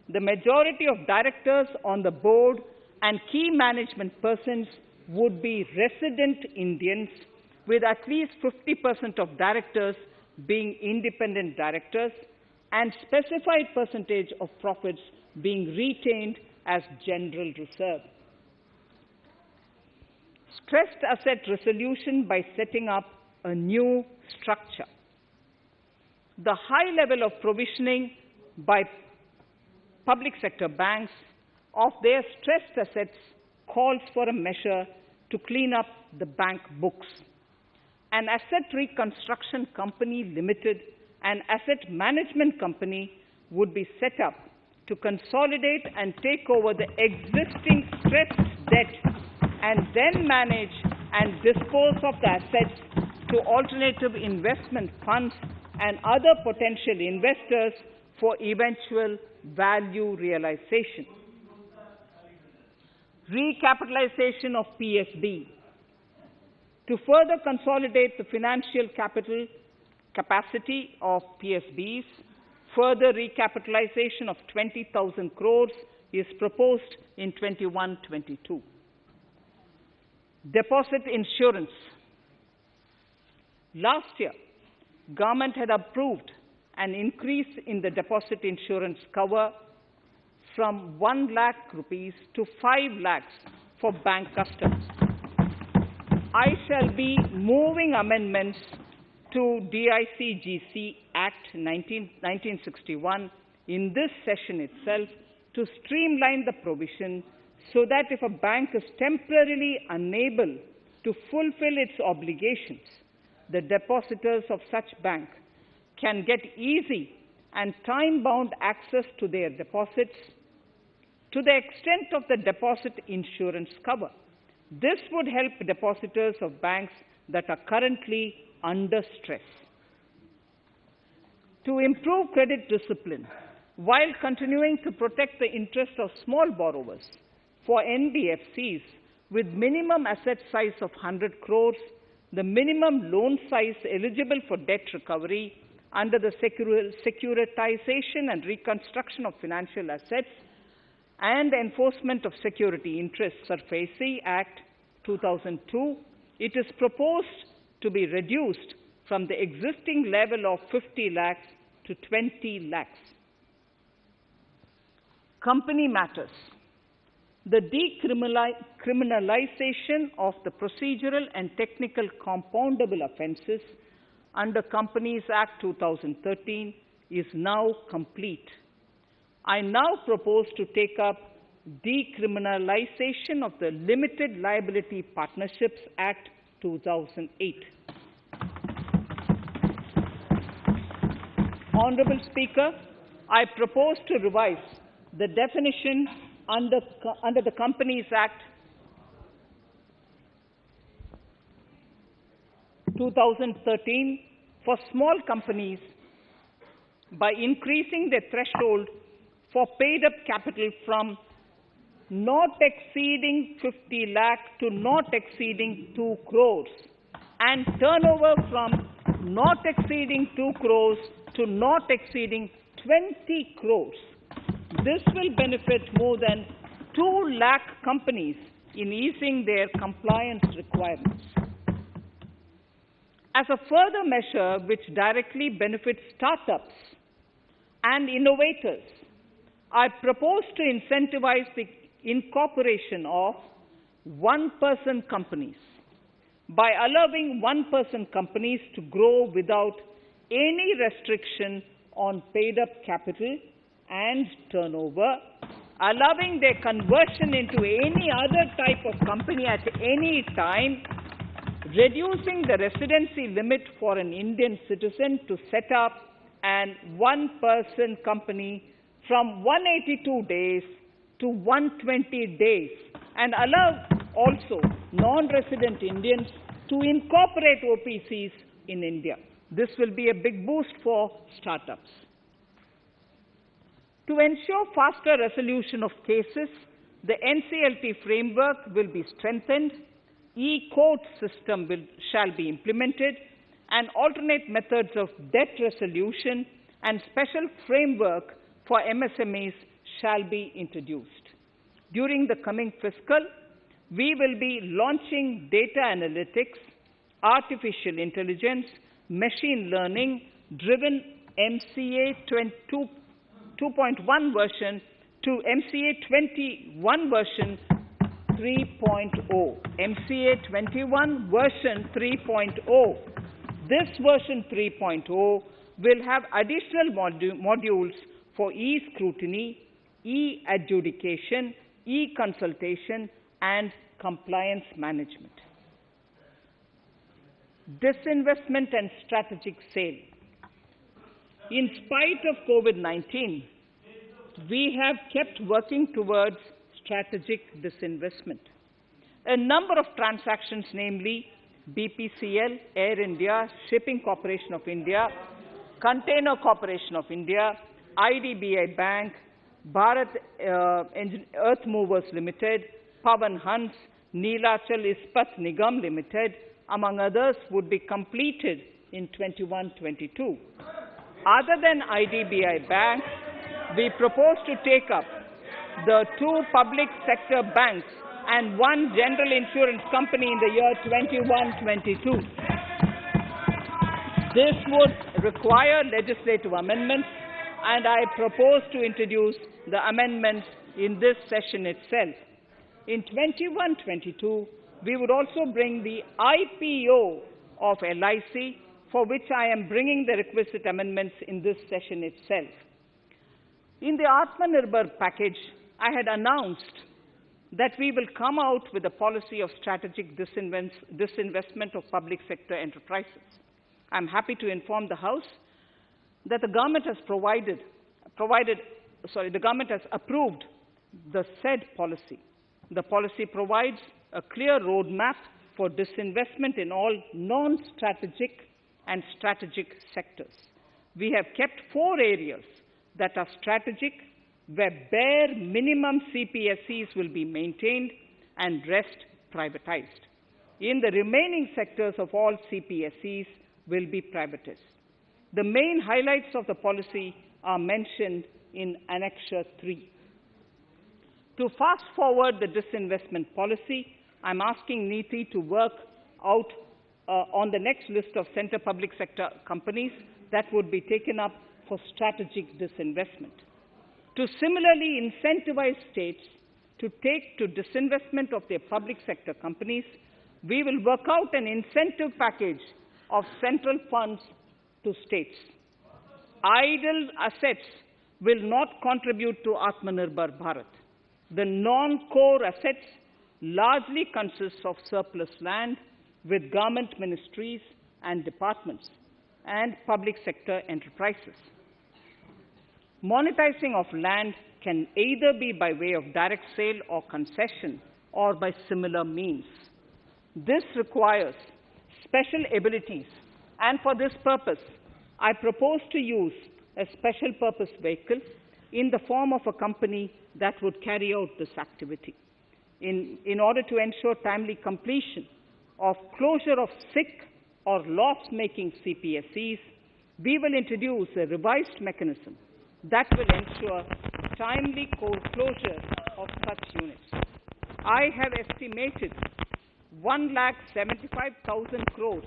the majority of directors on the board and key management persons would be resident Indians, with at least 50% of directors being independent directors and specified percentage of profits being retained as general reserve. Stressed asset resolution by setting up a new structure. The high level of provisioning by public sector banks of their stressed assets calls for a measure to clean up the bank books. An asset reconstruction company limited, an asset management company would be set up to consolidate and take over the existing stressed debt and then manage and dispose of the assets to alternative investment funds and other potential investors for eventual value realization. Recapitalization of PSB. To further consolidate the financial capital capacity of PSBs, further recapitalization of 20,000 crores is proposed in 21-22. Deposit insurance. Last year, government had approved an increase in the deposit insurance cover from 1 lakh rupees to 5 lakhs for bank customers. I shall be moving amendments to DICGC Act 1961 in this session itself to streamline the provision so that if a bank is temporarily unable to fulfill its obligations, the depositors of such bank can get easy and time-bound access to their deposits to the extent of the deposit insurance cover. This would help depositors of banks that are currently under stress. To improve credit discipline, while continuing to protect the interests of small borrowers, for NBFCs with minimum asset size of 100 crores, the minimum loan size eligible for debt recovery under the Securitization and Reconstruction of Financial Assets and Enforcement of Security Interests SARFAESI Act 2002, it is proposed to be reduced from the existing level of 50 lakhs to 20 lakhs. Company matters. The decriminalization of the procedural and technical compoundable offences under Companies Act 2013 is now complete. I now propose to take up decriminalization of the Limited Liability Partnerships Act 2008. Honourable Speaker, I propose to revise the definition under the Companies Act 2013 for small companies by increasing the threshold for paid-up capital from not exceeding 50 lakh to not exceeding 2 crores and turnover from not exceeding 2 crores to not exceeding 20 crores. This will benefit more than 2 lakh companies in easing their compliance requirements. As a further measure which directly benefits startups and innovators, I propose to incentivize the incorporation of one-person companies by allowing one-person companies to grow without any restriction on paid-up capital and turnover, allowing their conversion into any other type of company at any time, reducing the residency limit for an Indian citizen to set up an one-person company from 182 days to 120 days, and allow also non-resident Indians to incorporate OPCs in India. This will be a big boost for startups. To ensure faster resolution of cases, the NCLT framework will be strengthened, e-court system shall be implemented, and alternate methods of debt resolution and special framework for MSMEs shall be introduced. During the coming fiscal, we will be launching data analytics, artificial intelligence, machine learning driven MCA 2.1 version to MCA 21 version 3.0. MCA 21 version 3.0. This version 3.0 will have additional modules for e-scrutiny, e-adjudication, e-consultation, and compliance management. Disinvestment and strategic sale. In spite of COVID-19, we have kept working towards strategic disinvestment. A number of transactions, namely BPCL, Air India, Shipping Corporation of India, Container Corporation of India, IDBI Bank, Bharat Earth Movers Limited, Pavan Hans, Neelachal Ispat Nigam Limited, among others, would be completed in 21-22. Other than IDBI Bank, we propose to take up the 2 public sector banks and 1 general insurance company in the year 21-22. This would require legislative amendments, and I propose to introduce the amendments in this session itself. In 21-22, we would also bring the IPO of LIC, for which I am bringing the requisite amendments in this session itself. In the Atmanirbhar package, I had announced that we will come out with a policy of strategic disinvestment of public sector enterprises. I'm happy to inform the House that the government has the government has approved the said policy. The policy provides a clear roadmap for disinvestment in all non-strategic and strategic sectors. We have kept 4 areas that are strategic, where bare minimum CPSEs will be maintained and rest privatized. In the remaining sectors of all CPSEs will be privatized. The main highlights of the policy are mentioned in Annexure 3. To fast forward the disinvestment policy, I'm asking NITI to work out on the next list of centre public sector companies that would be taken up for strategic disinvestment. To similarly incentivize states to take to disinvestment of their public sector companies, we will work out an incentive package of central funds to states. Idle assets will not contribute to Atmanirbhar Bharat. The non-core assets largely consist of surplus land with government ministries and departments and public sector enterprises. Monetizing of land can either be by way of direct sale or concession or by similar means. This requires special abilities, and for this purpose, I propose to use a special purpose vehicle in the form of a company that would carry out this activity. In order to ensure timely completion of closure of sick or loss-making CPSEs, we will introduce a revised mechanism that will ensure timely closure of such units. I have estimated 1,75,000 crores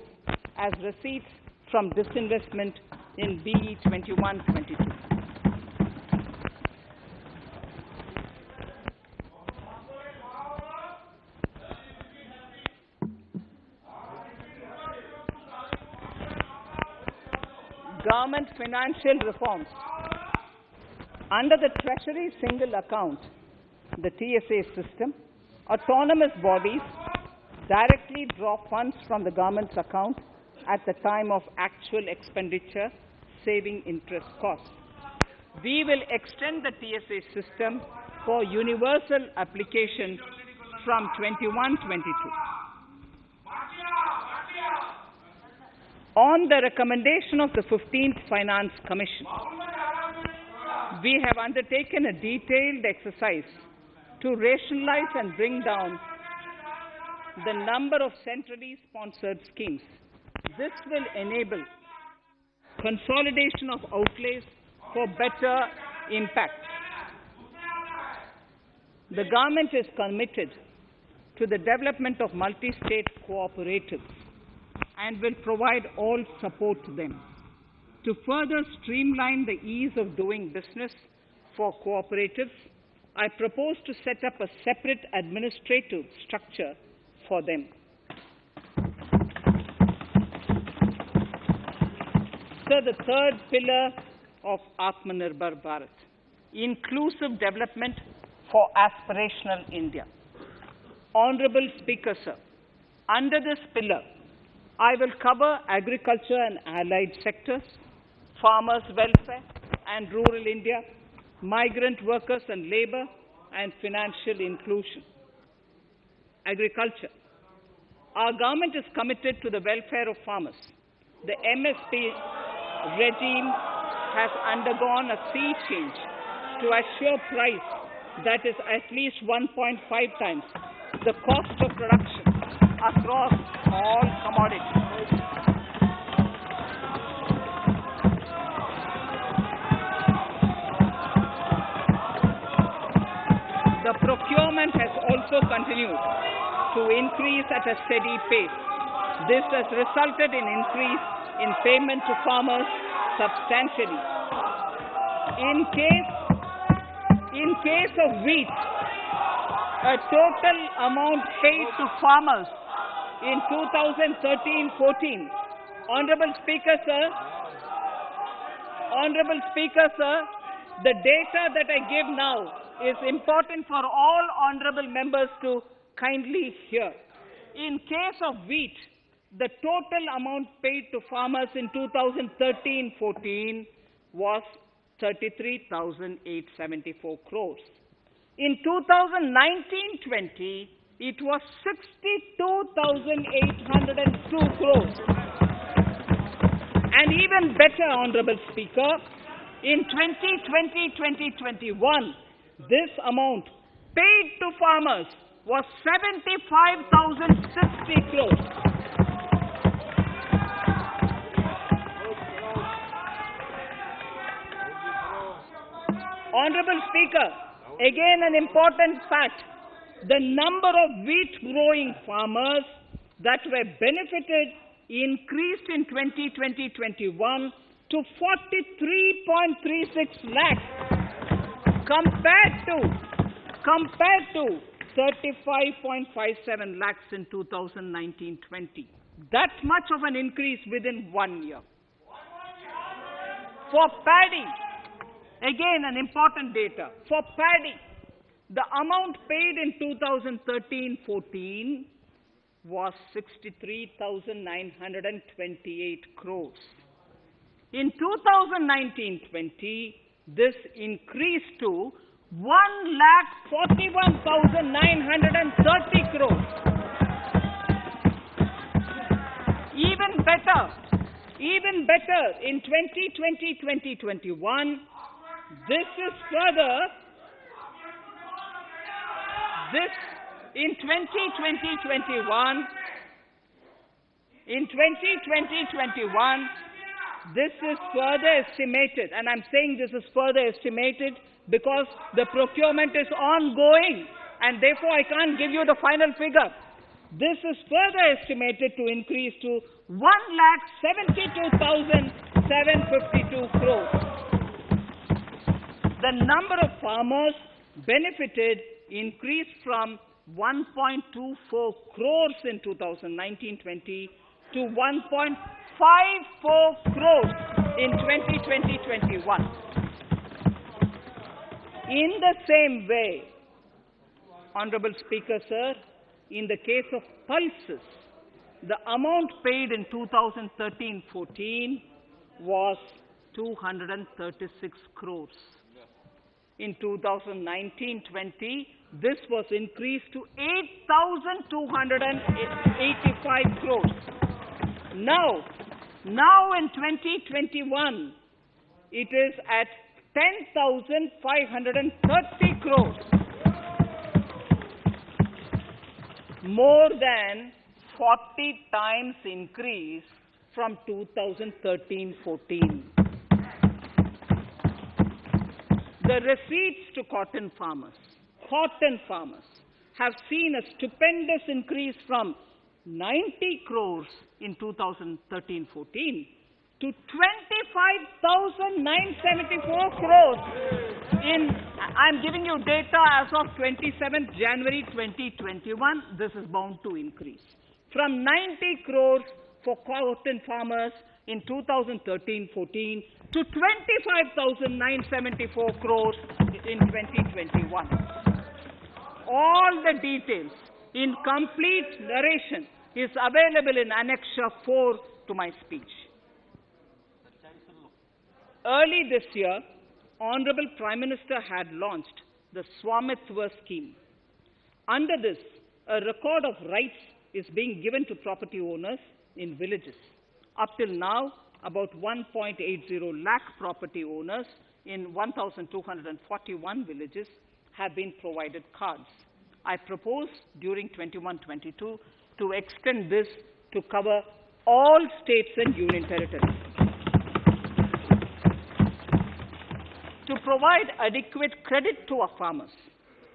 as receipts from disinvestment in BE 21-22. Government financial reforms. Under the Treasury single account, the TSA system, autonomous bodies directly draw funds from the government's account at the time of actual expenditure, saving interest costs. We will extend the TSA system for universal application from 21-22. On the recommendation of the 15th Finance Commission, we have undertaken a detailed exercise to rationalize and bring down the number of centrally sponsored schemes. This will enable consolidation of outlays for better impact. The government is committed to the development of multi-state cooperatives and will provide all support to them. To further streamline the ease of doing business for cooperatives, I propose to set up a separate administrative structure for them. So the third pillar of Atmanirbhar Bharat, inclusive development for aspirational India. Honorable Speaker, sir, under this pillar, I will cover agriculture and allied sectors, farmers' welfare and rural India, migrant workers and labor, and financial inclusion. Agriculture. Our government is committed to the welfare of farmers. The MSP regime has undergone a sea change to assure price that is at least 1.5 times the cost of production across all commodities. The procurement has also continued to increase at a steady pace. This has resulted in increase in payment to farmers substantially. In case of wheat, a total amount paid to farmers in 2013-14. Honorable Speaker, sir, the data that I give now is important for all honorable members to kindly hear. In case of wheat, the total amount paid to farmers in 2013-14 was 33,874 crores. In 2019-20, it was 62,802 crores. And even better, Honorable Speaker, In 2020-2021, this amount paid to farmers was 75,060 crores. Honorable Speaker, again an important fact. The number of wheat growing farmers that were benefited increased in 2020-21 to 43.36 lakhs compared to 35.57 lakhs in 2019-20. That much of an increase within 1 year. For paddy, again an important data. For paddy, the amount paid in 2013-14 was 63,928 crores. In 2019-20, this increased to 1,41,930 crores. Even better, in 2020-2021, in 2020-21, this is further estimated, and I'm saying this is further estimated because the procurement is ongoing, and therefore I can't give you the final figure. This is further estimated to increase to 1,72,752 crores. The number of farmers benefited increased from 1.24 crores in 2019-20 to 1.54 crores in 2020-21. In the same way, Honorable Speaker, sir, in the case of pulses, the amount paid in 2013-14 was 236 crores. In 2019-20, this was increased to 8,285 crores. Now in 2021, it is at 10,530 crores. More than 40 times increase from 2013-14. The receipts to cotton farmers have seen a stupendous increase from 90 crores in 2013-14 to 25,974 crores I'm giving you data as of 27th January 2021. This is bound to increase. From 90 crores for cotton farmers in 2013-14 to 25,974 crores in 2021. All the details in complete narration is available in Annexure 4 to my speech. Early this year, Honorable Prime Minister had launched the Swamitva scheme. Under this, a record of rights is being given to property owners in villages. Up till now, about 1.80 lakh property owners in 1,241 villages have been provided cards. I propose during 21-22 to extend this to cover all states and union territories. To provide adequate credit to our farmers,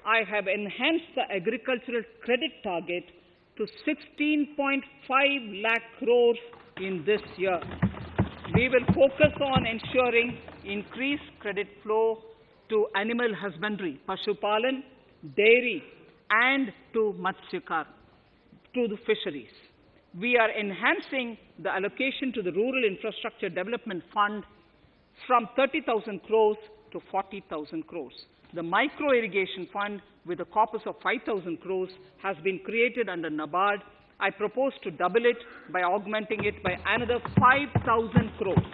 I have enhanced the agricultural credit target to 16.5 lakh crores in this year. We will focus on ensuring increased credit flow to animal husbandry, Pashupalan, dairy, and to Matsyakar, to the fisheries. We are enhancing the allocation to the Rural Infrastructure Development Fund from 30,000 crores to 40,000 crores. The Micro Irrigation Fund, with a corpus of 5,000 crores, has been created under NABARD. I propose to double it by augmenting it by another 5,000 crores.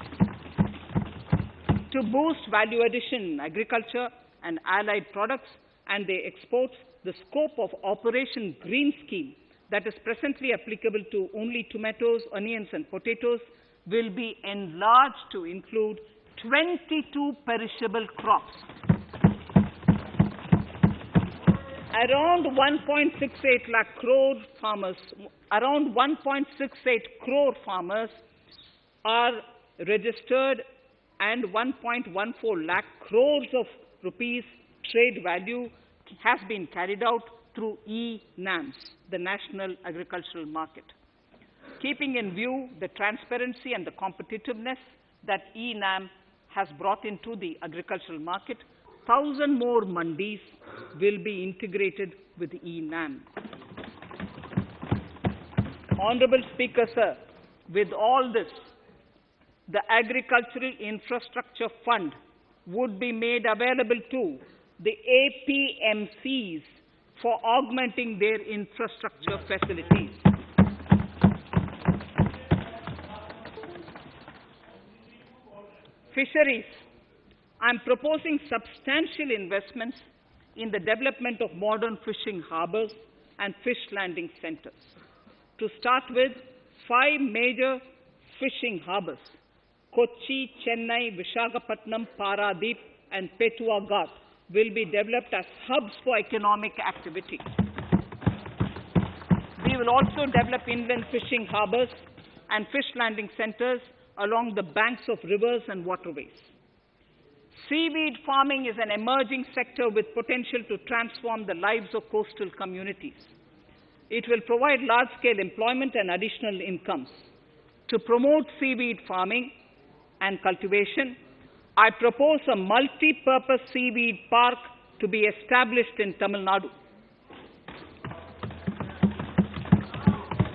To boost value addition in agriculture and allied products and their exports, the scope of Operation Green Scheme, that is presently applicable to only tomatoes, onions, and potatoes, will be enlarged to include 22 perishable crops. Around 1.68 lakh crore farmers, around 1.68 crore farmers are registered, and 1.14 lakh crores of rupees trade value has been carried out through e-NAMs, the National Agricultural Market. Keeping in view the transparency and the competitiveness that e-NAM has brought into the agricultural market, 1,000 more mandis will be integrated with e-NAM. Honorable Speaker, sir, with all this, the Agricultural Infrastructure Fund would be made available to the APMCs for augmenting their infrastructure facilities. Fisheries. I'm proposing substantial investments in the development of modern fishing harbors and fish landing centers. To start with, 5 major fishing harbors, Kochi, Chennai, Visakhapatnam, Paradip, and Petua Ghat, will be developed as hubs for economic activity. We will also develop inland fishing harbors and fish landing centers along the banks of rivers and waterways. Seaweed farming is an emerging sector with potential to transform the lives of coastal communities. It will provide large-scale employment and additional incomes. To promote seaweed farming and cultivation, I propose a multi-purpose seaweed park to be established in Tamil Nadu.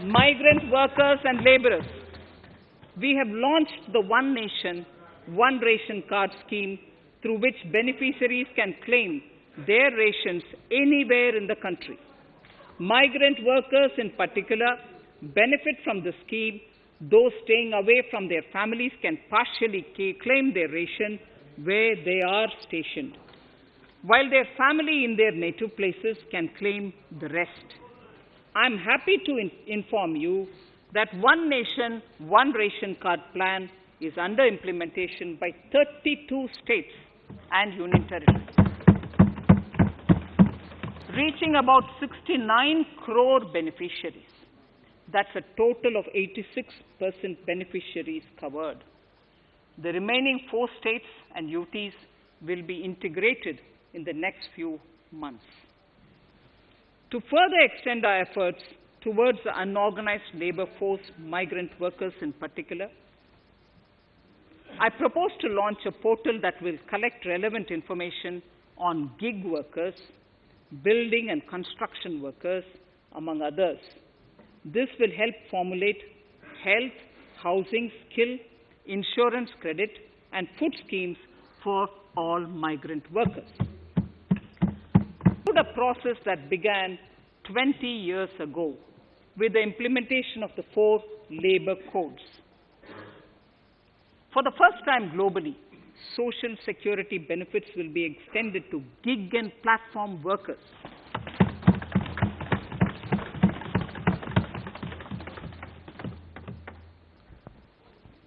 Migrant workers and laborers. We have launched the One Nation, One Ration Card scheme, through which beneficiaries can claim their rations anywhere in the country. Migrant workers in particular benefit from the scheme. Those staying away from their families can partially claim their ration where they are stationed, while their family in their native places can claim the rest. I'm happy to inform you that One Nation, One Ration Card plan is under implementation by 32 states and union territories, reaching about 69 crore beneficiaries. That's a total of 86% beneficiaries covered. The remaining 4 states and UTs will be integrated in the next few months. To further extend our efforts towards the unorganized labor force, migrant workers in particular, I propose to launch a portal that will collect relevant information on gig workers, building and construction workers, among others. This will help formulate health, housing, skill, insurance credit, and food schemes for all migrant workers. A process that began 20 years ago with the implementation of the 4 labor codes. For the first time globally, social security benefits will be extended to gig and platform workers.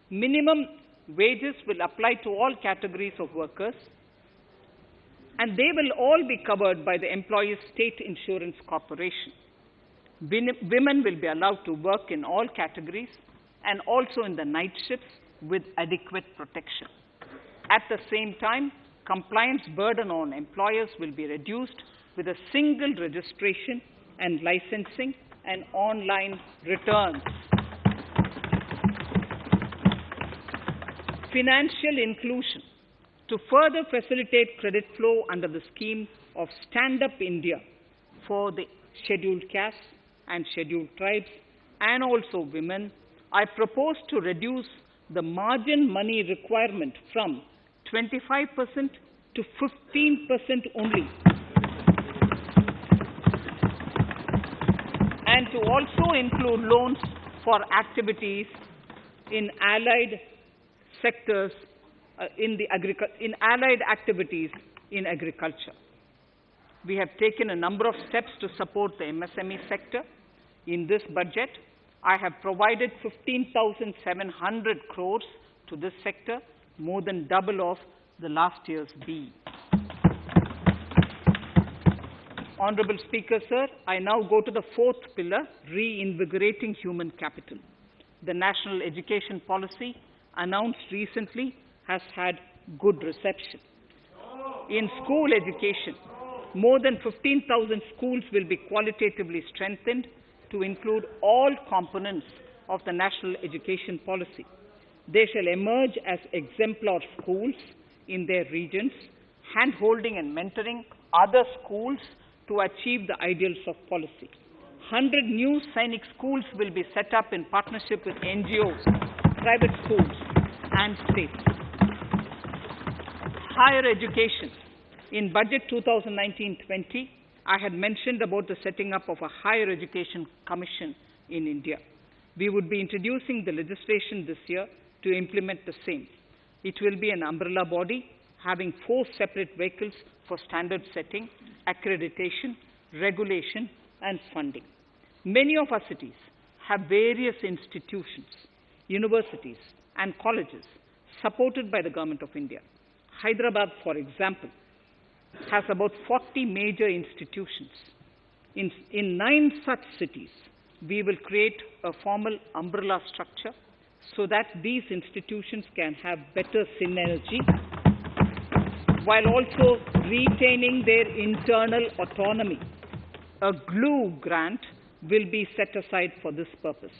Minimum wages will apply to all categories of workers, and they will all be covered by the Employees State Insurance Corporation. Women will be allowed to work in all categories and also in the night shifts with adequate protection. At the same time, compliance burden on employers will be reduced with a single registration and licensing and online returns. Financial inclusion. To further facilitate credit flow under the scheme of Stand Up India for the scheduled castes and scheduled tribes and also women, I propose to reduce the margin money requirement from 25% to 15% only, and to also include loans for activities in allied sectors in allied activities in agriculture. We have taken a number of steps to support the MSME sector. In this budget, I have provided 15,700 crores to this sector more than double of the last year's B. Honorable Speaker, sir, I now go to the fourth pillar, reinvigorating human capital. The national education policy announced recently has had good reception. In school education, more than 15,000 schools will be qualitatively strengthened to include all components of the national education policy. They shall emerge as exemplar schools in their regions, hand-holding and mentoring other schools to achieve the ideals of policy. 100 new Sainik schools will be set up in partnership with NGOs, private schools, and states. Higher education. In Budget 2019-20, I had mentioned about the setting up of a higher education commission in India. We would be introducing the legislation this year to implement the same. It will be an umbrella body having 4 separate vehicles for standard setting, accreditation, regulation, and funding. Many of our cities have various institutions, universities, and colleges supported by the Government of India. Hyderabad, for example, has about 40 major institutions. In 9 such cities, we will create a formal umbrella structure so that these institutions can have better synergy while also retaining their internal autonomy. A glue grant will be set aside for this purpose.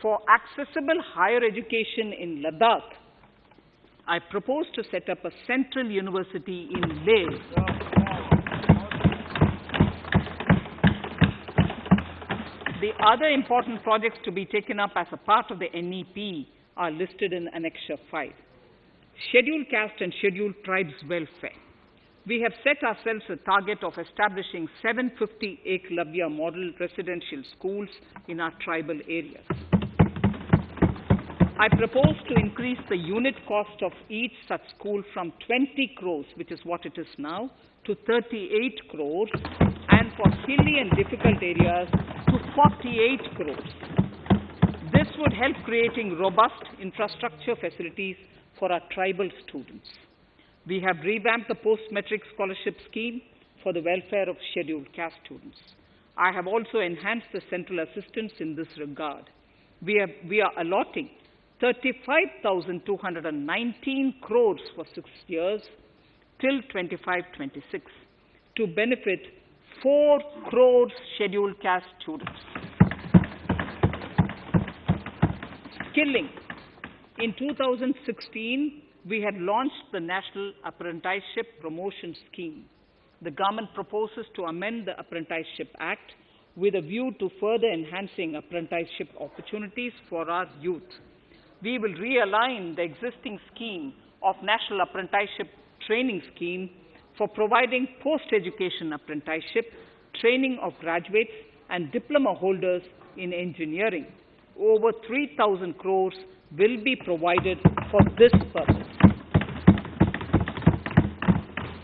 For accessible higher education in Ladakh, I propose to set up a central university in Leh. The other important projects to be taken up as a part of the NEP are listed in Annexure 5. Scheduled caste and scheduled tribes welfare. We have set ourselves a target of establishing 750 Eklavya model residential schools in our tribal areas. I propose to increase the unit cost of each such school from 20 crores, which is what it is now, to 38 crores, and for hilly and difficult areas to 48 crores. This would help creating robust infrastructure facilities for our tribal students. We have revamped the post-metric scholarship scheme for the welfare of scheduled caste students. I have also enhanced the central assistance in this regard. We are allotting 35,219 crores for 6 years till 25-26 to benefit 4 crores scheduled caste students. Skilling. In 2016, we had launched the National Apprenticeship Promotion Scheme. The government proposes to amend the Apprenticeship Act with a view to further enhancing apprenticeship opportunities for our youth. We will realign the existing scheme of National Apprenticeship Training Scheme for providing post-education apprenticeship, training of graduates and diploma holders in engineering. Over 3,000 crores will be provided for this purpose.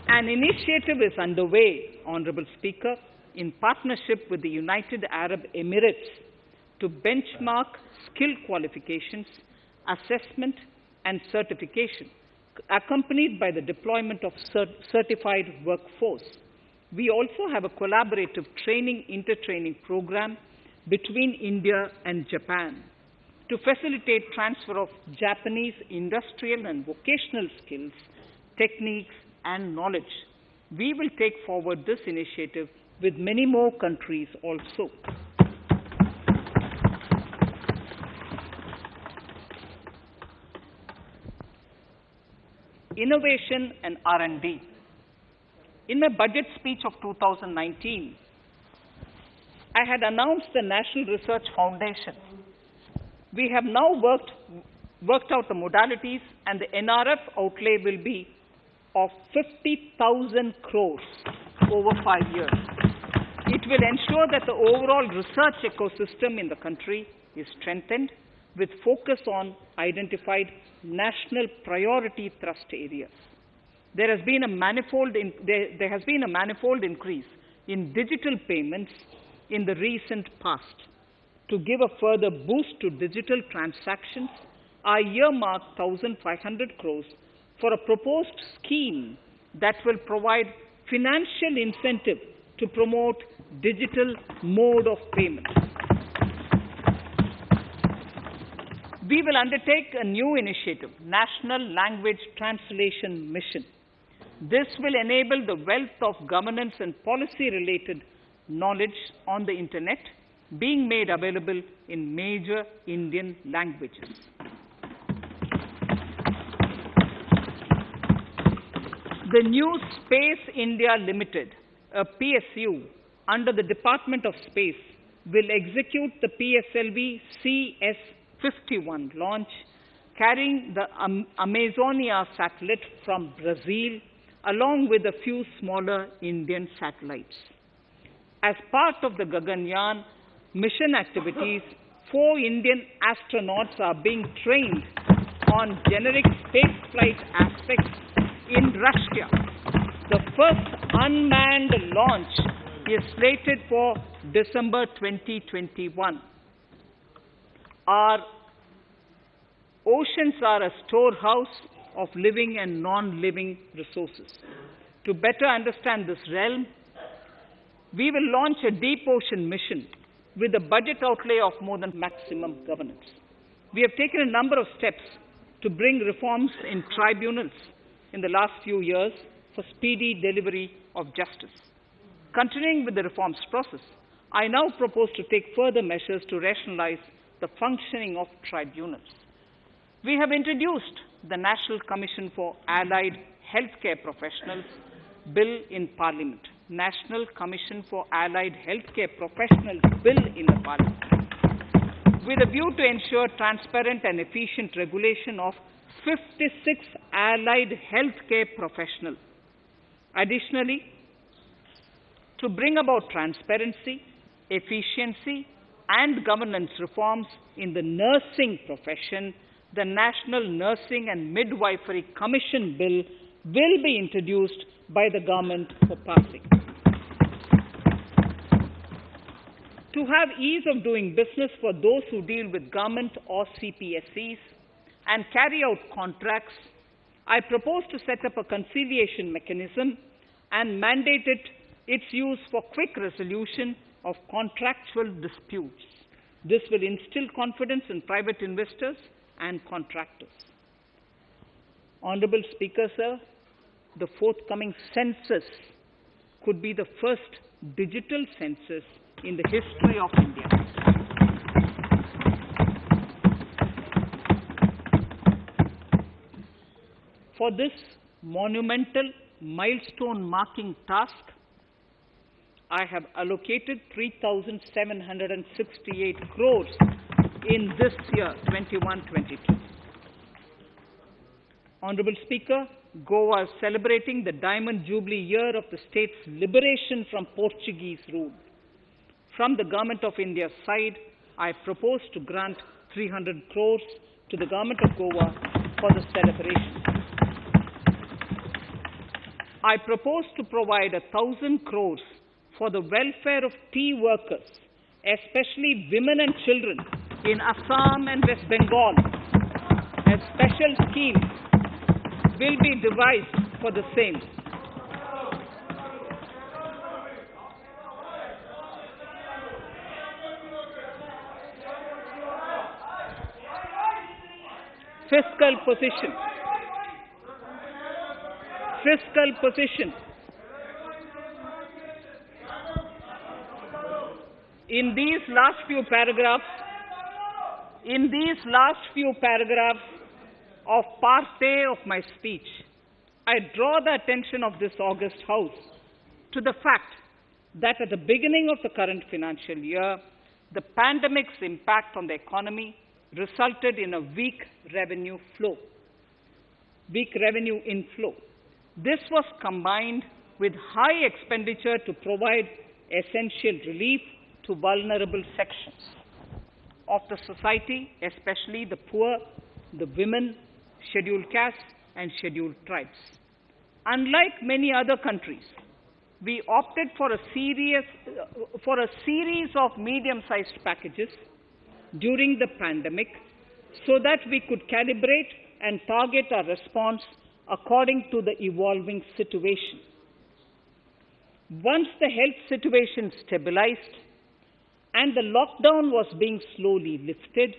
An initiative is underway, Honorable Speaker, in partnership with the United Arab Emirates to benchmark skill qualifications, assessment and certification, accompanied by the deployment of certified workforce. We also have a collaborative training, intertraining program between India and Japan to facilitate transfer of Japanese industrial and vocational skills, techniques, and knowledge. We will take forward this initiative with many more countries also. Innovation and R&D. In my budget speech of 2019, I had announced the National Research Foundation. We have now worked out the modalities, and the NRF outlay will be of 50,000 crores over 5 years. It will ensure that the overall research ecosystem in the country is strengthened with focus on identified national priority thrust areas. There has been a manifold increase in digital payments in the recent past. To give a further boost to digital transactions, I earmarked 1,500 crores for a proposed scheme that will provide financial incentive to promote digital mode of payment. We will undertake a new initiative, National Language Translation Mission. This will enable the wealth of governance and policy-related knowledge on the Internet being made available in major Indian languages. The new Space India Limited, a PSU, under the Department of Space, will execute the PSLV CS-51 launch, carrying the Amazonia satellite from Brazil, along with a few smaller Indian satellites. As part of the Gaganyaan mission activities, 4 Indian astronauts are being trained on generic spaceflight aspects in Russia. The first unmanned launch is slated for December 2021. Our oceans are a storehouse of living and non-living resources. To better understand this realm, we will launch a deep ocean mission with a budget outlay of more than maximum governance. We have taken a number of steps to bring reforms in tribunals in the last few years for speedy delivery of justice. Continuing with the reforms process, I now propose to take further measures to rationalize the functioning of tribunals. We have introduced the National Commission for Allied Healthcare Professionals Bill in Parliament. National Commission for Allied Healthcare Professionals Bill in the Parliament, with a view to ensure transparent and efficient regulation of 56 allied healthcare professionals. Additionally, to bring about transparency, efficiency, and governance reforms in the nursing profession, the National Nursing and Midwifery Commission Bill will be introduced by the government for passing. To have ease of doing business for those who deal with government or CPSEs and carry out contracts, I propose to set up a conciliation mechanism and mandate its use for quick resolution of contractual disputes. This will instill confidence in private investors and contractors. Honorable Speaker, sir, the forthcoming census could be the first digital census in the history of India. For this monumental milestone marking task, I have allocated 3,768 crores in this year, 21-22. Honorable Speaker, Goa is celebrating the Diamond Jubilee year of the state's liberation from Portuguese rule. From the Government of India's side, I propose to grant 300 crores to the Government of Goa for the celebration. I propose to provide 1,000 crores for the welfare of tea workers, especially women and children in Assam and West Bengal. A special scheme will be devised for the same. Fiscal position. In these last few paragraphs of part A of my speech, I draw the attention of this august House to the fact that at the beginning of the current financial year, the pandemic's impact on the economy resulted in a weak revenue inflow. This was combined with high expenditure to provide essential relief to vulnerable sections of the society, especially the poor, the women, scheduled castes, and scheduled tribes. Unlike many other countries, we opted for a series of medium-sized packages during the pandemic so that we could calibrate and target our response according to the evolving situation. Once the health situation stabilized and the lockdown was being slowly lifted,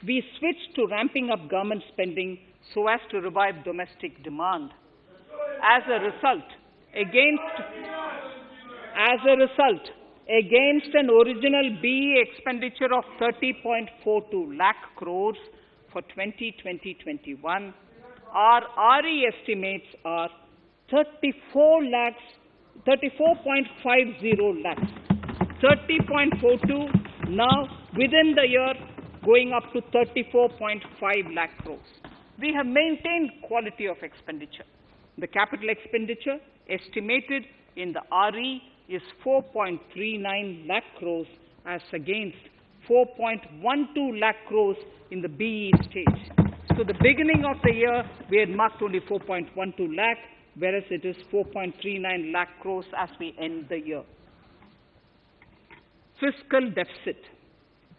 we switched to ramping up government spending so as to revive domestic demand. As a result, against an original BE expenditure of 30.42 lakh crores for 2020-21, our RE estimates are 34.50 lakhs. 30.42 now within the year going up to 34.5 lakh crores. We have maintained quality of expenditure. The capital expenditure estimated in the RE is 4.39 lakh crores as against 4.12 lakh crores in the BE stage. So the beginning of the year, we had marked only 4.12 lakh, whereas it is 4.39 lakh crores as we end the year. Fiscal deficit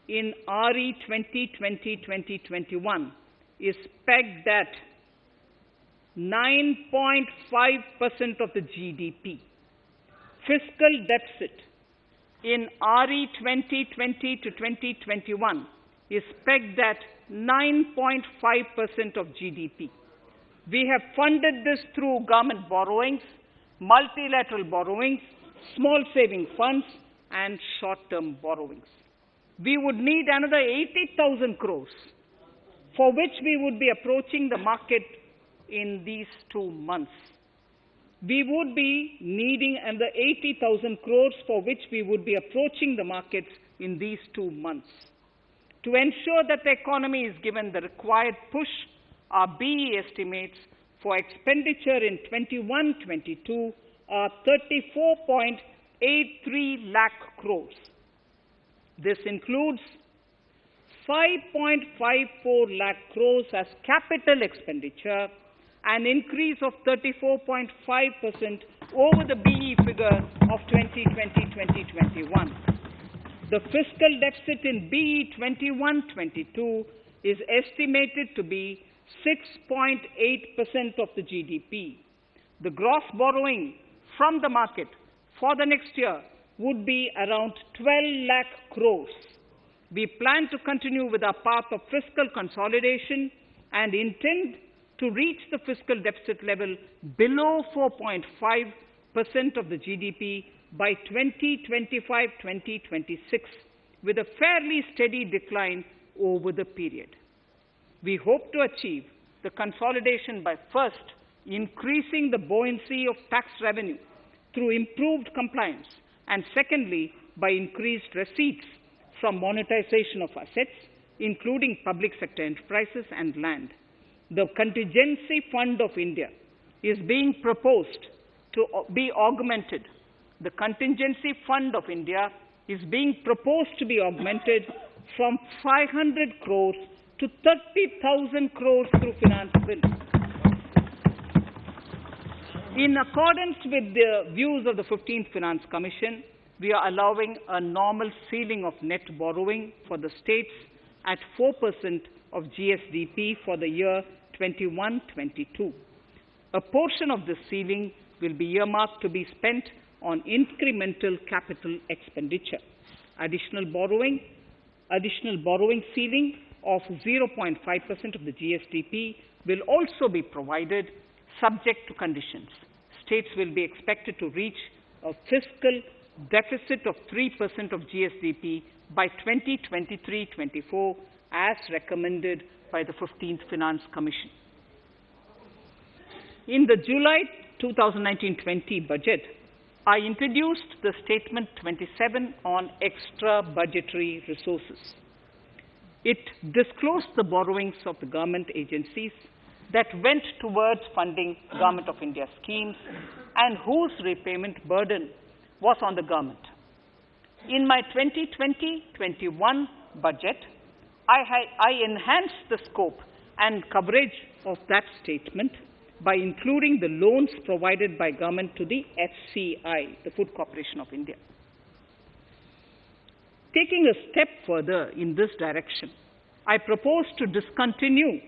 in RE 2020-2021 is pegged at 9.5% of the GDP. Fiscal deficit in RE 2020 to 2021 is pegged at 9.5% of GDP. We have funded this through government borrowings, multilateral borrowings, small saving funds, and short-term borrowings. We would need another 80,000 crores, for which we would be approaching the market in these 2 months. We would be needing another 80,000 crores, for which we would be approaching the markets in these 2 months. To ensure that the economy is given the required push, our BE estimates for expenditure in 21-22 are 34.83 lakh crores. This includes 5.54 lakh crores as capital expenditure, an increase of 34.5% over the BE figure of 2020-2021. The fiscal deficit in BE 21-22 is estimated to be 6.8% of the GDP. The gross borrowing from the market for the next year would be around 12 lakh crores. We plan to continue with our path of fiscal consolidation and intend to reach the fiscal deficit level below 4.5% of the GDP by 2025-2026, with a fairly steady decline over the period. We hope to achieve the consolidation by first increasing the buoyancy of tax revenue through improved compliance, and secondly, by increased receipts from monetization of assets, including public sector enterprises and land. The Contingency Fund of India is being proposed to be augmented. The Contingency Fund of India is being proposed to be augmented from 500 crores to 30,000 crores through finance bill. In accordance with the views of the 15th Finance Commission, we are allowing a normal ceiling of net borrowing for the states at 4% of GSDP for the year 21-22. A portion of this ceiling will be earmarked to be spent on incremental capital expenditure. Additional borrowing ceiling of 0.5% of the GSDP will also be provided, subject to conditions. States will be expected to reach a fiscal deficit of 3% of GSDP by 2023-24, as recommended by the 15th Finance Commission. In the July 2019-20 budget, I introduced the Statement 27 on extra budgetary resources. It disclosed the borrowings of the government agencies that went towards funding Government of India schemes and whose repayment burden was on the government. In my 2020-21 budget, I enhanced the scope and coverage of that statement by including the loans provided by government to the FCI, the Food Corporation of India. Taking a step further in this direction, I propose to discontinue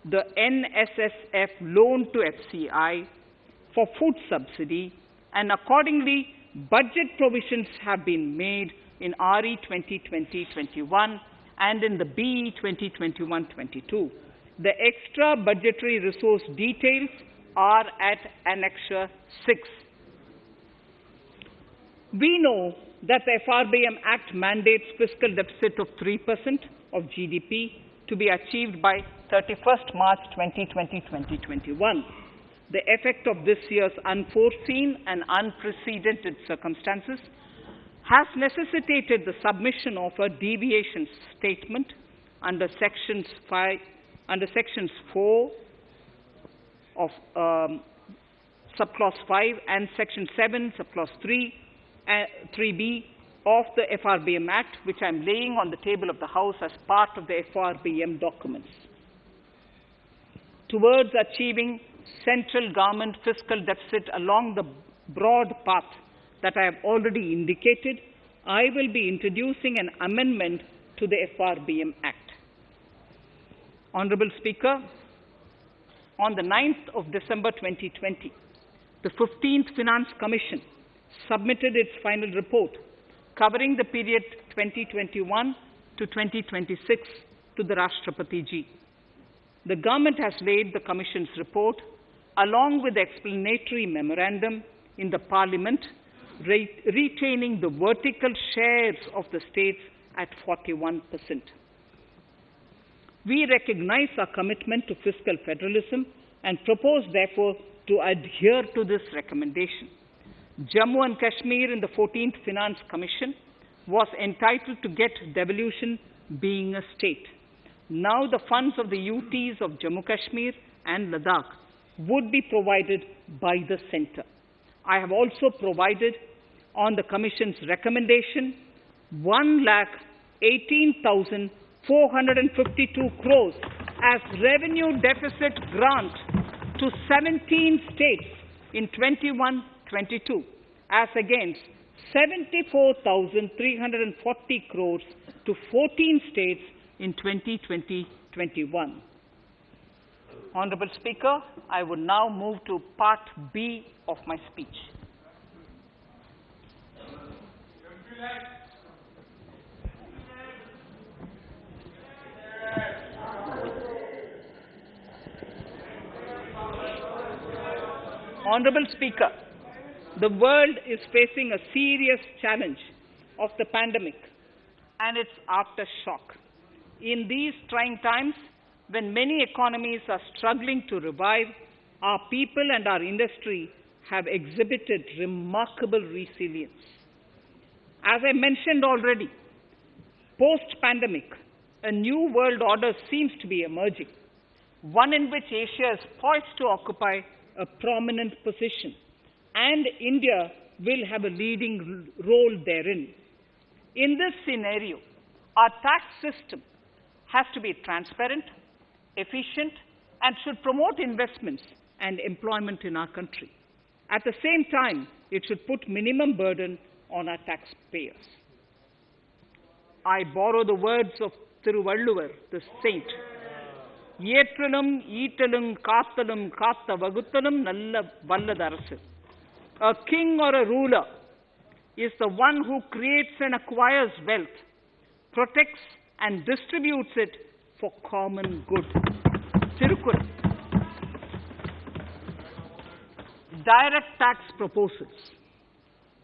the NSSF loan to FCI for food subsidy, and accordingly, budget provisions have been made in RE 2020-21 and in the BE 2021-22. The extra budgetary resource details are at Annexure 6. We know that the FRBM Act mandates fiscal deficit of 3% of GDP to be achieved by 31st March 2020-2021. The effect of this year's unforeseen and unprecedented circumstances has necessitated the submission of a deviation statement under Sections 4 of Subclause 5 and Section 7, Subclause 3b of the FRBM Act, which I am laying on the table of the House as part of the FRBM documents. Towards achieving central government fiscal deficit along the broad path that I have already indicated, I will be introducing an amendment to the FRBM Act. Honourable Speaker, on the 9th of December 2020, the 15th Finance Commission submitted its final report covering the period 2021 to 2026 to the Rashtrapati Ji. The government has laid the Commission's report along with the explanatory memorandum in the Parliament, retaining the vertical shares of the states at 41%. We recognize our commitment to fiscal federalism and propose, therefore, to adhere to this recommendation. Jammu and Kashmir in the 14th Finance Commission was entitled to get devolution being a state. Now the funds of the UTs of Jammu Kashmir and Ladakh would be provided by the centre. I have also provided on the Commission's recommendation 1,18,452 crores as revenue deficit grant to 17 states in 21-22, as against 74,340 crores to 14 states in 2020-21. Honourable Speaker, I would now move to Part B of my speech. Honourable Speaker, the world is facing a serious challenge of the pandemic and its aftershock. In these trying times, when many economies are struggling to revive, our people and our industry have exhibited remarkable resilience. As I mentioned already, post-pandemic, a new world order seems to be emerging, one in which Asia is poised to occupy a prominent position, and India will have a leading role therein. In this scenario, our tax system has to be transparent, efficient, and should promote investments and employment in our country. At the same time, it should put minimum burden on our taxpayers. I borrow the words of Thiruvalluvar, the saint. Yetralum, Eatalum, Kathalum, Katha Vaguthalum, Nalla Valladarasu. A king or a ruler is the one who creates and acquires wealth, protects and distributes it for common good. Tirukkural. Direct tax proposals.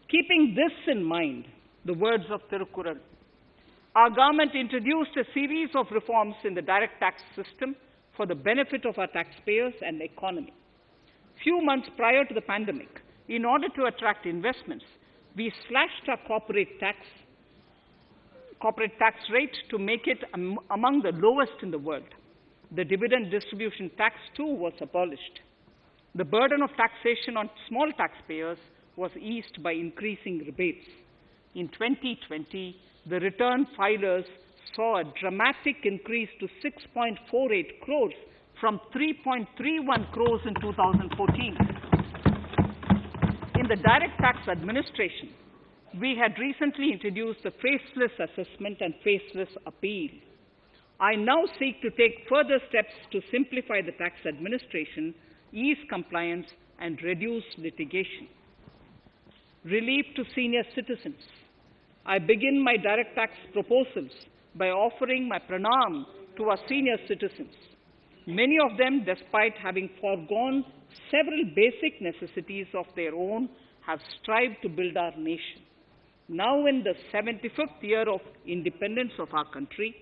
Keeping this in mind, the words of Tirukkural, our government introduced a series of reforms in the direct tax system for the benefit of our taxpayers and the economy. Few months prior to the pandemic, in order to attract investments, we slashed our corporate tax rate to make it among the lowest in the world. The dividend distribution tax too was abolished. The burden of taxation on small taxpayers was eased by increasing rebates. In 2020, the return filers saw a dramatic increase to 6.48 crores from 3.31 crores in 2014. In the direct tax administration, we had recently introduced the faceless assessment and faceless appeal. I now seek to take further steps to simplify the tax administration, ease compliance, and reduce litigation. Relief to senior citizens. I begin my direct tax proposals by offering my pranam to our senior citizens. Many of them, despite having foregone several basic necessities of their own, have strived to build our nation. Now, in the 75th year of independence of our country,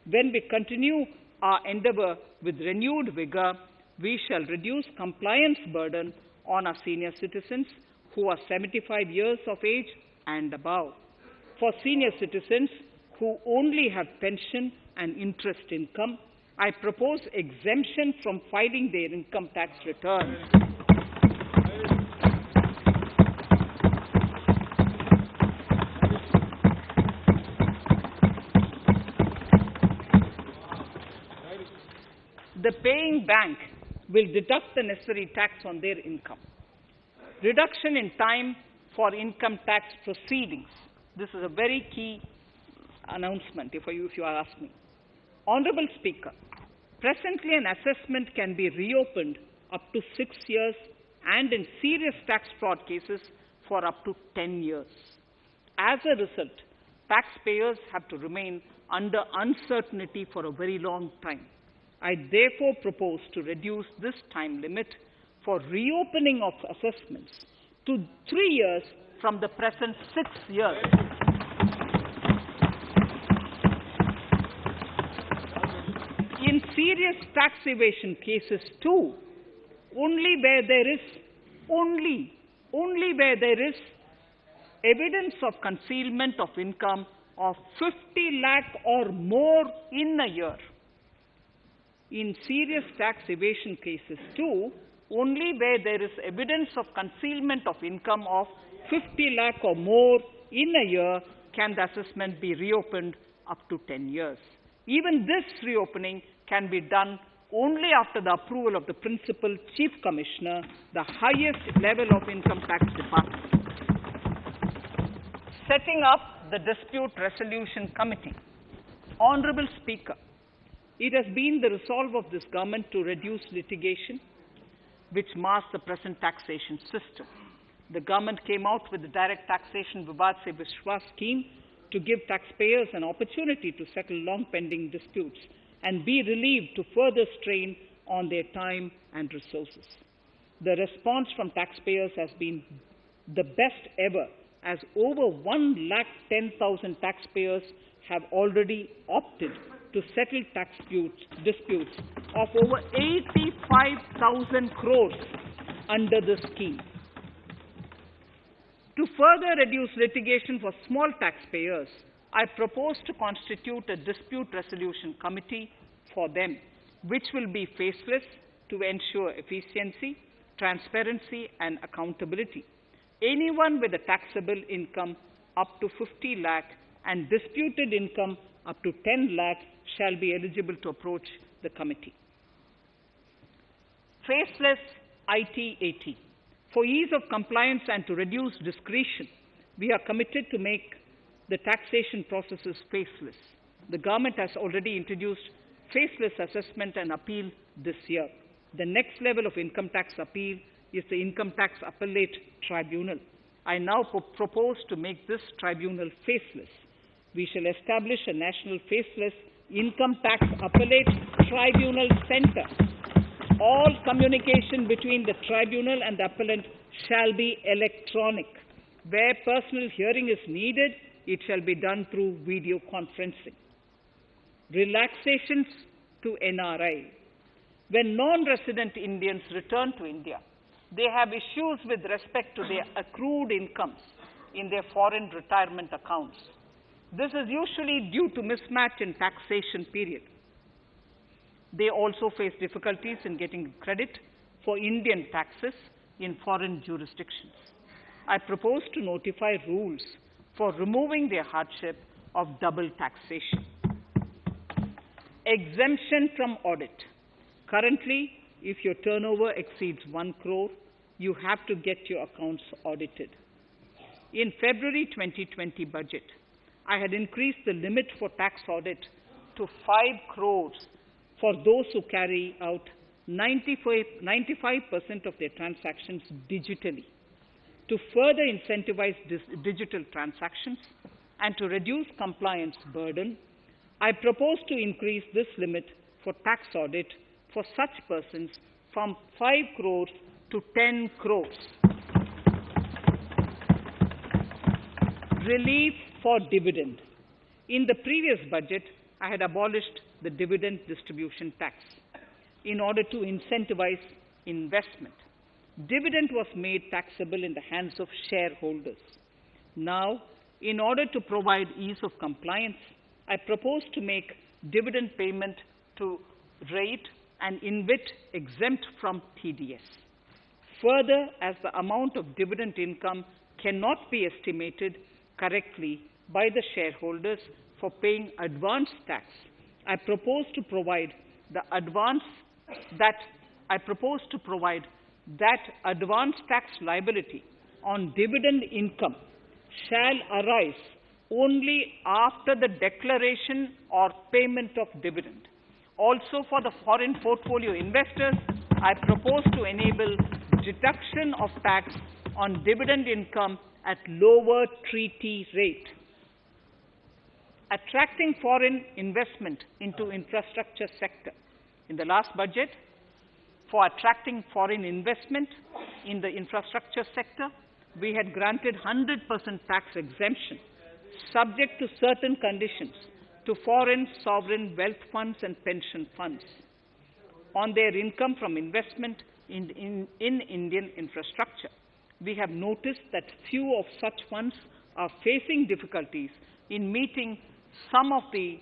when we continue our endeavor with renewed vigor, we shall reduce compliance burden on our senior citizens who are 75 years of age and above. For senior citizens who only have pension and interest income, I propose exemption from filing their income tax returns. The paying bank will deduct the necessary tax on their income. Reduction in time for income tax proceedings. This is a very key announcement if you are asking. Honorable Speaker, presently an assessment can be reopened up to 6 years and in serious tax fraud cases for up to 10 years. As a result, taxpayers have to remain under uncertainty for a very long time. I therefore propose to reduce this time limit for reopening of assessments to 3 years from the present 6 years. In serious tax evasion cases too, only where there is evidence of concealment of income of 50 lakh or more in a year. In serious tax evasion cases too, only where there is evidence of concealment of income of 50 lakh or more in a year can the assessment be reopened up to 10 years. Even this reopening can be done only after the approval of the Principal Chief Commissioner, the highest level of Income Tax Department. Setting up the Dispute Resolution Committee. Honorable Speaker, it has been the resolve of this government to reduce litigation, which mars the present taxation system. The government came out with the Direct Taxation Vivad Se Vishwas scheme to give taxpayers an opportunity to settle long-pending disputes and be relieved to further strain on their time and resources. The response from taxpayers has been the best ever, as over 110,000 taxpayers have already opted to settle tax disputes of over 85,000 crores under the scheme. To further reduce litigation for small taxpayers, I propose to constitute a dispute resolution committee for them, which will be faceless to ensure efficiency, transparency, and accountability. Anyone with a taxable income up to 50 lakh and disputed income up to 10 lakh shall be eligible to approach the committee. Faceless IT-AT. For ease of compliance and to reduce discretion, we are committed to make the taxation processes faceless. The government has already introduced faceless assessment and appeal this year. The next level of income tax appeal is the Income Tax Appellate Tribunal. I now propose to make this tribunal faceless. We shall establish a national faceless Income Tax Appellate Tribunal Center. All communication between the tribunal and the appellant shall be electronic. Where personal hearing is needed, it shall be done through video conferencing. Relaxations to NRI. When non-resident Indians return to India, they have issues with respect to their accrued incomes in their foreign retirement accounts. This is usually due to mismatch in taxation period. They also face difficulties in getting credit for Indian taxes in foreign jurisdictions. I propose to notify rules for removing their hardship of double taxation. Exemption from audit. Currently, if your turnover exceeds 1 crore, you have to get your accounts audited. In February 2020 budget, I had increased the limit for tax audit to 5 crores for those who carry out 95% of their transactions digitally. To further incentivize digital transactions and to reduce compliance burden, I propose to increase this limit for tax audit for such persons from 5 crores to 10 crores. Relief for dividend. In the previous budget, I had abolished the dividend distribution tax in order to incentivize investment. Dividend was made taxable in the hands of shareholders. Now, in order to provide ease of compliance, I propose to make dividend payment to rate and InvIT exempt from TDS. Further, as the amount of dividend income cannot be estimated correctly by the shareholders for paying advance tax, I propose to provide that advance tax liability on dividend income shall arise only after the declaration or payment of dividend. Also, for the foreign portfolio investors, I propose to enable deduction of tax on dividend income at lower treaty rate. Attracting foreign investment into infrastructure sector. In the last budget, for attracting foreign investment in the infrastructure sector, we had granted 100% tax exemption, subject to certain conditions, to foreign sovereign wealth funds and pension funds on their income from investment in Indian infrastructure. We have noticed that few of such funds are facing difficulties in meeting some of the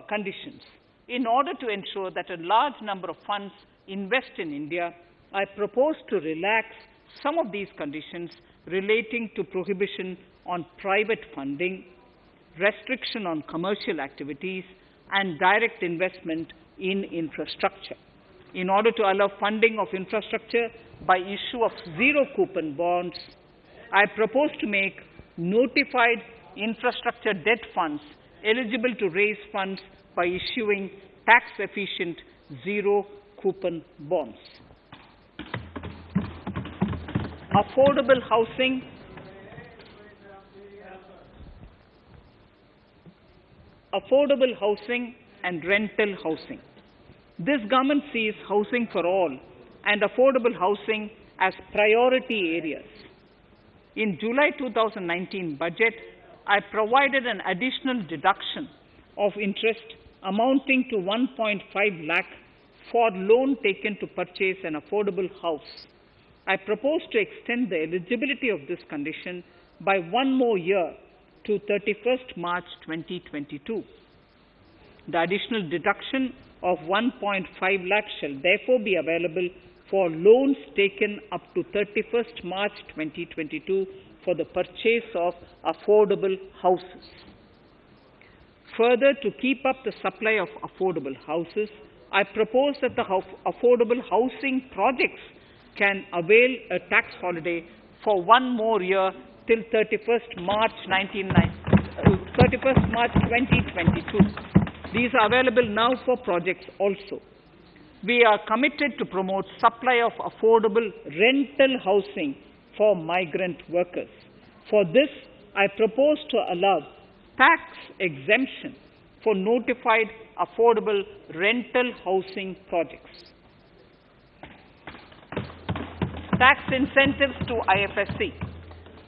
conditions. In order to ensure that a large number of funds invest in India, I propose to relax some of these conditions relating to prohibition on private funding, restriction on commercial activities, and direct investment in infrastructure. In order to allow funding of infrastructure by issue of zero-coupon bonds, I propose to make notified infrastructure debt funds eligible to raise funds by issuing tax-efficient zero-coupon bonds. Affordable housing. Affordable housing and rental housing. This government sees housing for all and affordable housing as priority areas. In July 2019 budget, I provided an additional deduction of interest amounting to 1.5 lakh for loan taken to purchase an affordable house. I propose to extend the eligibility of this condition by 1 more year to 31st March 2022. The additional deduction of 1.5 lakh shall therefore be available for loans taken up to 31st March 2022 for the purchase of affordable houses. Further, to keep up the supply of affordable houses, I propose that the affordable housing projects can avail a tax holiday for 1 more year till 31st March 2022. These are available now for projects also. We are committed to promote supply of affordable rental housing for migrant workers. For this, I propose to allow tax exemption for notified affordable rental housing projects. Tax incentives to IFSC.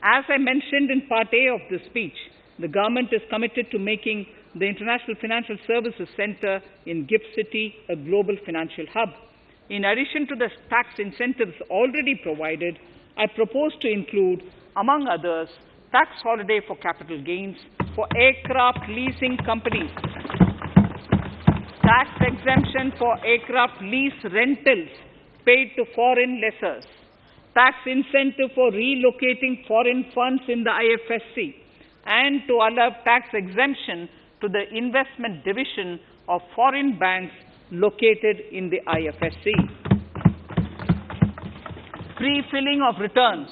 As I mentioned in Part A of this speech, the government is committed to making the International Financial Services Center in GIFT City a global financial hub. In addition to the tax incentives already provided, I propose to include, among others, tax holiday for capital gains for aircraft leasing companies, tax exemption for aircraft lease rentals paid to foreign lessors, tax incentive for relocating foreign funds in the IFSC, and to allow tax exemption to the investment division of foreign banks located in the IFSC. Pre-filling of returns.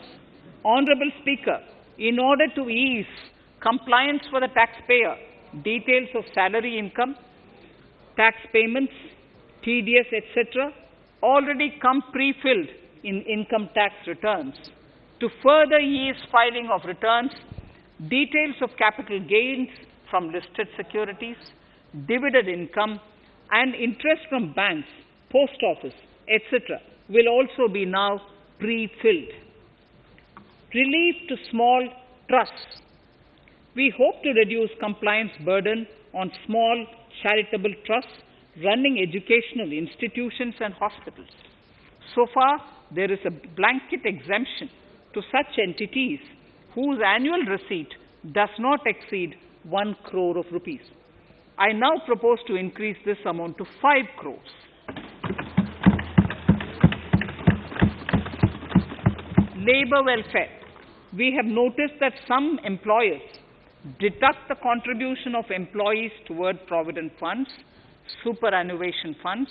Honorable Speaker, in order to ease compliance for the taxpayer, details of salary income, tax payments, TDS, etc., already come pre-filled in income tax returns. To further ease filing of returns, details of capital gains from listed securities, dividend income, and interest from banks, post office, etc., will also be now pre-filled. Relief to small trusts. We hope to reduce compliance burden on small charitable trusts running educational institutions and hospitals. So far, there is a blanket exemption to such entities whose annual receipt does not exceed 1 crore of rupees. I now propose to increase this amount to 5 crores. Labor welfare. We have noticed that some employers deduct the contribution of employees toward provident funds, superannuation funds,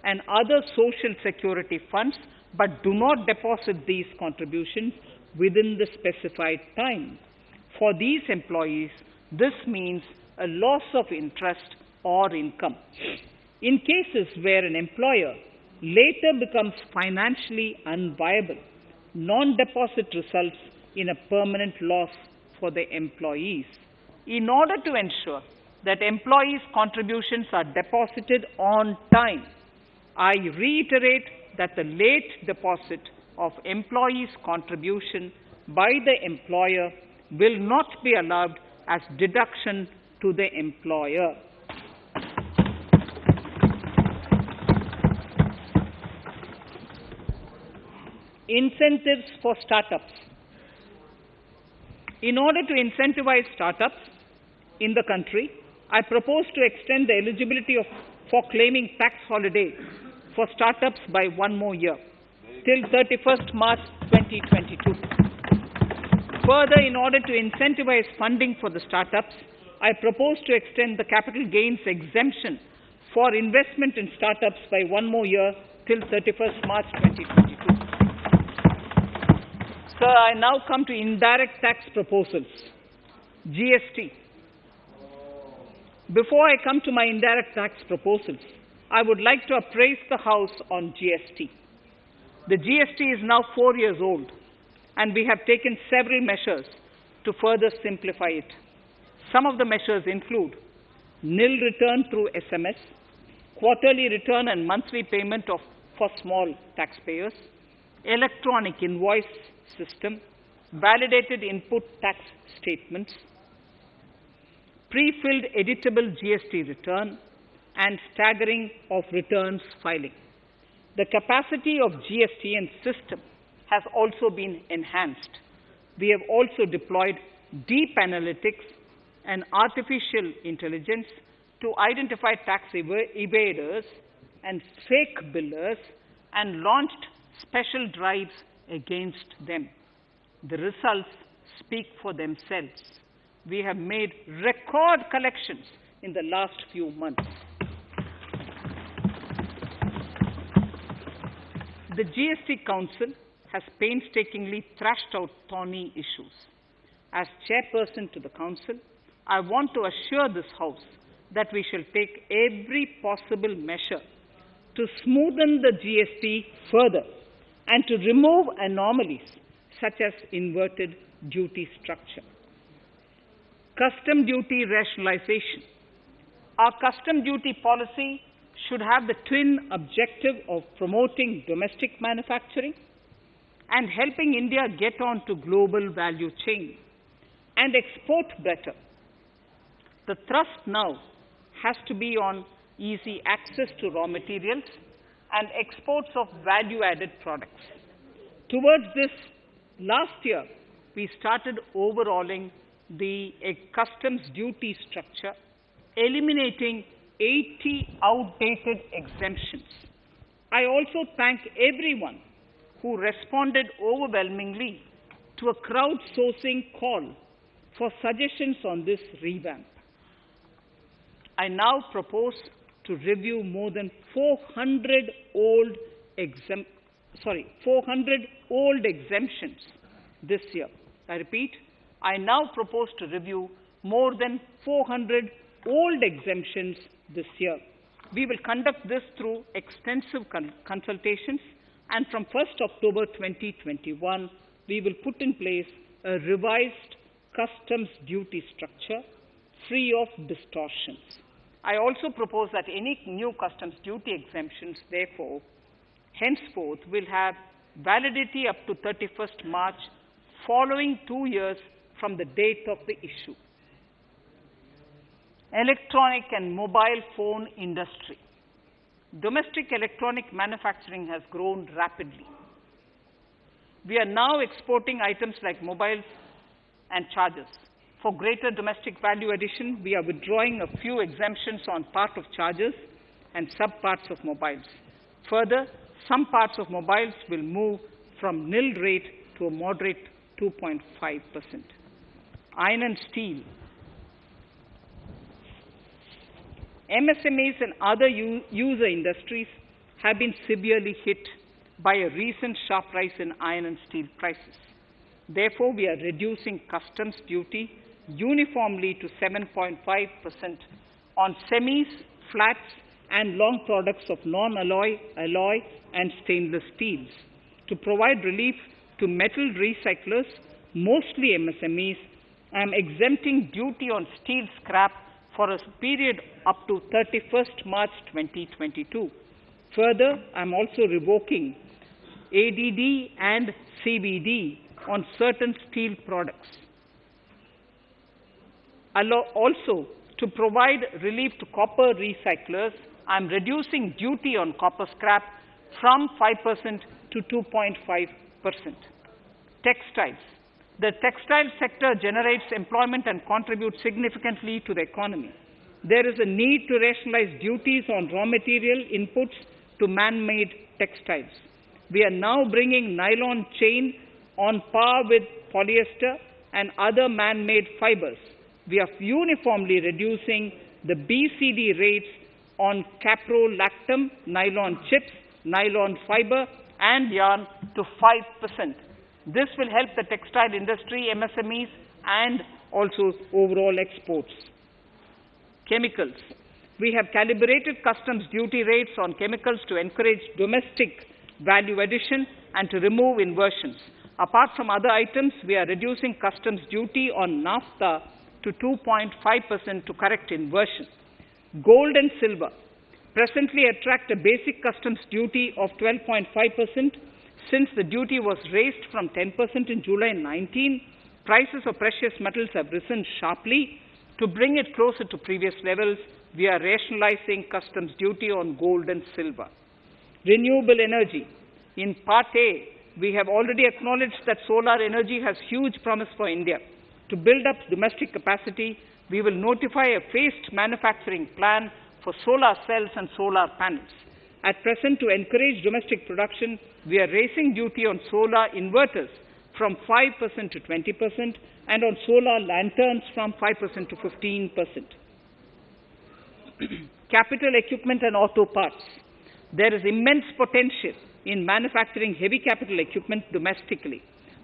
and other social security funds, but do not deposit these contributions within the specified time. For these employees, this means a loss of interest or income. In cases where an employer later becomes financially unviable, non-deposit results in a permanent loss for the employees. In order to ensure that employees' contributions are deposited on time, I reiterate that the late deposit of employees' contribution by the employer will not be allowed as deduction to the employer. Incentives for startups. In order to incentivize startups in the country, I propose to extend the eligibility for claiming tax holiday for startups by 1 more year, till 31st March 2022. Further, in order to incentivize funding for the startups, I propose to extend the capital gains exemption for investment in startups by 1 more year, till 31st March 2022. Sir, I now come to indirect tax proposals. GST. Before I come to my indirect tax proposals, I would like to appraise the House on GST. The GST is now 4 years old, and we have taken several measures to further simplify it. Some of the measures include nil return through SMS, quarterly return and monthly payment for small taxpayers, electronic invoice system, validated input tax statements, pre-filled editable GST return, and staggering of returns filing. The capacity of GST and system has also been enhanced. We have also deployed deep analytics and artificial intelligence to identify tax evaders and fake billers and launched special drives against them. The results speak for themselves. We have made record collections in the last few months. The GST Council has painstakingly thrashed out thorny issues. As chairperson to the Council, I want to assure this House that we shall take every possible measure to smoothen the GST further and to remove anomalies such as inverted duty structure. Custom duty rationalization. Our custom duty policy should have the twin objective of promoting domestic manufacturing and helping India get on to global value chain and export better. The thrust now has to be on easy access to raw materials and exports of value-added products. Towards this, last year, we started overhauling the customs duty structure, eliminating 80 outdated exemptions. I also thank everyone who responded overwhelmingly to a crowdsourcing call for suggestions on this revamp. I now propose to review more than 400 old exemptions this year. I repeat, I now propose to review more than 400 old exemptions this year. We will conduct this through extensive consultations, and from 1st October 2021, we will put in place a revised customs duty structure free of distortions. I also propose that any new customs duty exemptions, therefore, henceforth will have validity up to 31st March, following 2 years from the date of the issue. Electronic and mobile phone industry. Domestic electronic manufacturing has grown rapidly. We are now exporting items like mobiles and chargers. For greater domestic value addition, we are withdrawing a few exemptions on part of chargers and sub-parts of mobiles. Further, some parts of mobiles will move from nil rate to a moderate 2.5%. Iron and steel. MSMEs and other user industries have been severely hit by a recent sharp rise in iron and steel prices. Therefore, we are reducing customs duty uniformly to 7.5% on semis, flats, and long products of non-alloy, alloy, and stainless steels. To provide relief to metal recyclers, mostly MSMEs, I am exempting duty on steel scrap for a period up to 31st March 2022. Further, I am also revoking ADD and CVD on certain steel products. Also, to provide relief to copper recyclers, I am reducing duty on copper scrap from 5% to 2.5%. Textiles. The textile sector generates employment and contributes significantly to the economy. There is a need to rationalize duties on raw material inputs to man-made textiles. We are now bringing nylon chain on par with polyester and other man-made fibers. We are uniformly reducing the BCD rates on caprolactam, nylon chips, nylon fiber, and yarn to 5%. This will help the textile industry, MSMEs, and also overall exports. Chemicals. We have calibrated customs duty rates on chemicals to encourage domestic value addition and to remove inversions. Apart from other items, we are reducing customs duty on naphtha to 2.5% to correct inversion. Gold and silver presently attract a basic customs duty of 12.5%. Since the duty was raised from 10% in July 19, prices of precious metals have risen sharply. To bring it closer to previous levels, we are rationalizing customs duty on gold and silver. Renewable energy. In Part A, we have already acknowledged that solar energy has huge promise for India. To build up domestic capacity, we will notify a phased manufacturing plan for solar cells and solar panels. At present, to encourage domestic production, we are raising duty on solar inverters from 5% to 20% and on solar lanterns from 5% to 15%. Capital equipment and auto parts. There is immense potential in manufacturing heavy capital equipment domestically.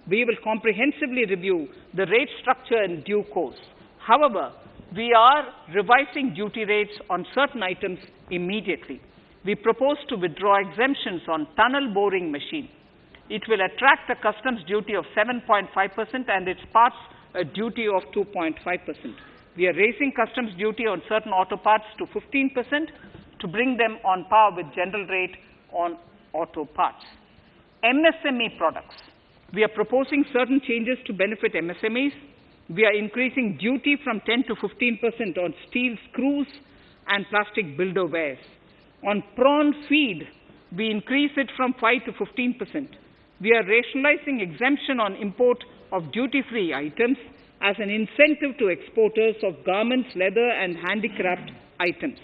We will comprehensively review the rate structure in due course. However, we are revising duty rates on certain items immediately. We propose to withdraw exemptions on tunnel boring machine. It will attract a customs duty of 7.5% and its parts a duty of 2.5%. We are raising customs duty on certain auto parts to 15% to bring them on par with general rate on auto parts. MSME products. We are proposing certain changes to benefit MSMEs. We are increasing duty from 10 to 15% on steel screws and plastic builder wares. On prawn feed, we increase it from 5 to 15%. We are rationalizing exemption on import of duty-free items as an incentive to exporters of garments, leather, and handicraft items.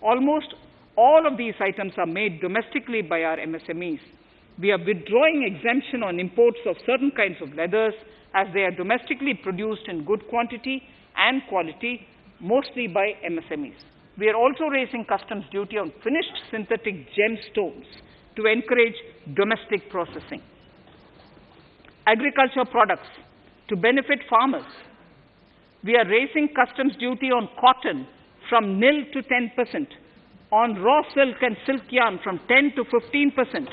Almost all of these items are made domestically by our MSMEs. We are withdrawing exemption on imports of certain kinds of leathers as they are domestically produced in good quantity and quality, mostly by MSMEs. We are also raising customs duty on finished synthetic gemstones to encourage domestic processing. Agriculture products to benefit farmers. We are raising customs duty on cotton from nil to 10%. on raw silk and silk yarn from 10 to 15%.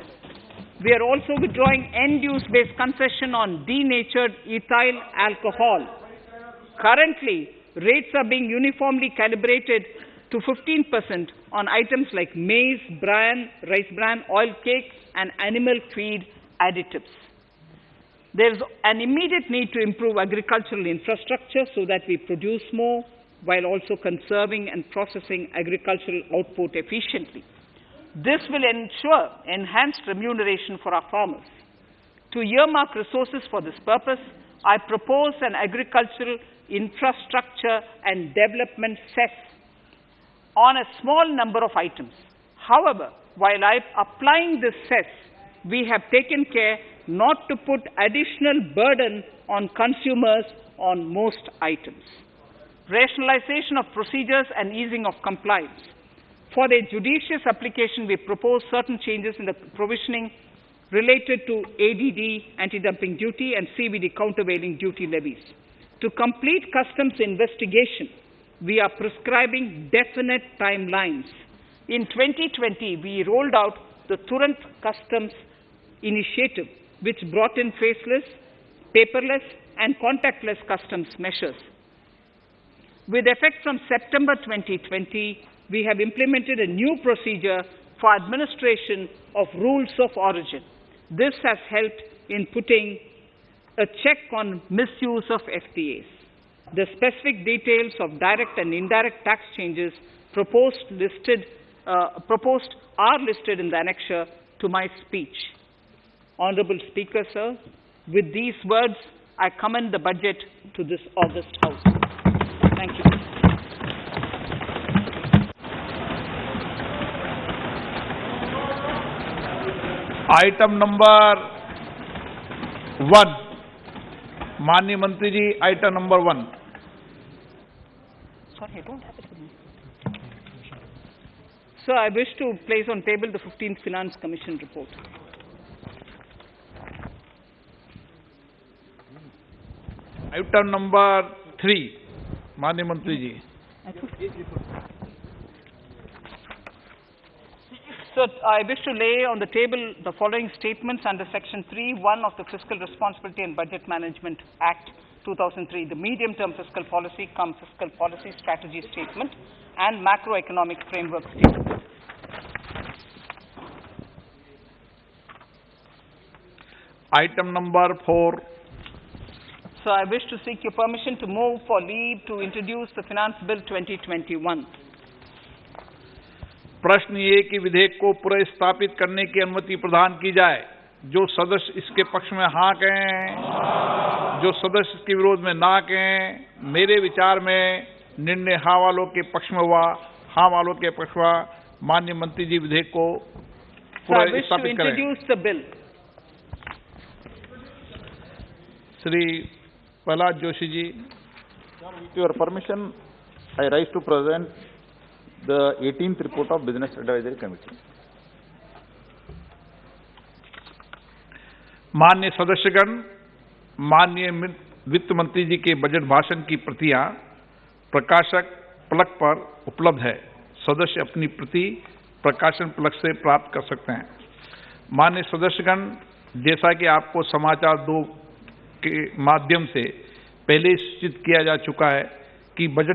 We are also withdrawing end-use-based concession on denatured ethyl alcohol. Currently, rates are being uniformly calibrated to 15% on items like maize, bran, rice bran, oil cakes, and animal feed additives. There is an immediate need to improve agricultural infrastructure so that we produce more while also conserving and processing agricultural output efficiently. This will ensure enhanced remuneration for our farmers. To earmark resources for this purpose, I propose an agricultural infrastructure and development cess on a small number of items. However, while applying this cess, we have taken care not to put additional burden on consumers on most items. Rationalization of procedures and easing of compliance. For their judicious application, we propose certain changes in the provisioning related to ADD, anti-dumping duty, and CVD, countervailing duty levies. To complete customs investigation, we are prescribing definite timelines. In 2020, we rolled out the Turant Customs Initiative, which brought in faceless, paperless, and contactless customs measures. With effect from September 2020, we have implemented a new procedure for administration of rules of origin. This has helped in putting a check on misuse of FTAs. The specific details of direct and indirect tax changes proposed are listed in the annexure to my speech. Honorable Speaker, sir, with these words, I commend the budget to this august House. Thank you. Item number 1, माननीय मंत्री जी, item number 1। Sorry, I don't have it with me. Sir, I wish to place on table the 15th Finance Commission report. Item number 3, माननीय मंत्री जी। Sir, I wish to lay on the table the following statements under Section 3(1) of the Fiscal Responsibility and Budget Management Act 2003, the medium-term fiscal policy cum fiscal policy strategy statement and macroeconomic framework statement. Item number 4. So I wish to seek your permission to move for leave to introduce the Finance Bill 2021. प्रश्न ये कि विधेयक को पुनर्स्थापित करने की अनुमति प्रदान की जाए। जो सदस्य इसके पक्ष में हाँ कहें, जो सदस्य इसके विरोध में ना कहें। मेरे विचार में निर्णय हाँ वालों के पक्ष में हुआ, हाँ वालों के पक्ष हुआ। माननीय मंत्री जी विधेयक को पुनर्स्थापित करें। Shri Prahlad Joshi ji. With your permission, I rise to present the 18th report of Business Advisory Committee. माननीय सदस्यगण, माननीय वित्त मंत्री जी के बजट भाषण की प्रतियां प्रकाशक फलक पर उपलब्ध है। सदस्य अपनी प्रति प्रकाशन फलक से प्राप्त कर सकते हैं। माननीय सदस्यगण, जैसा कि आपको समाचार 2 के माध्यम से पहले सूचित किया जा चुका है कि बजट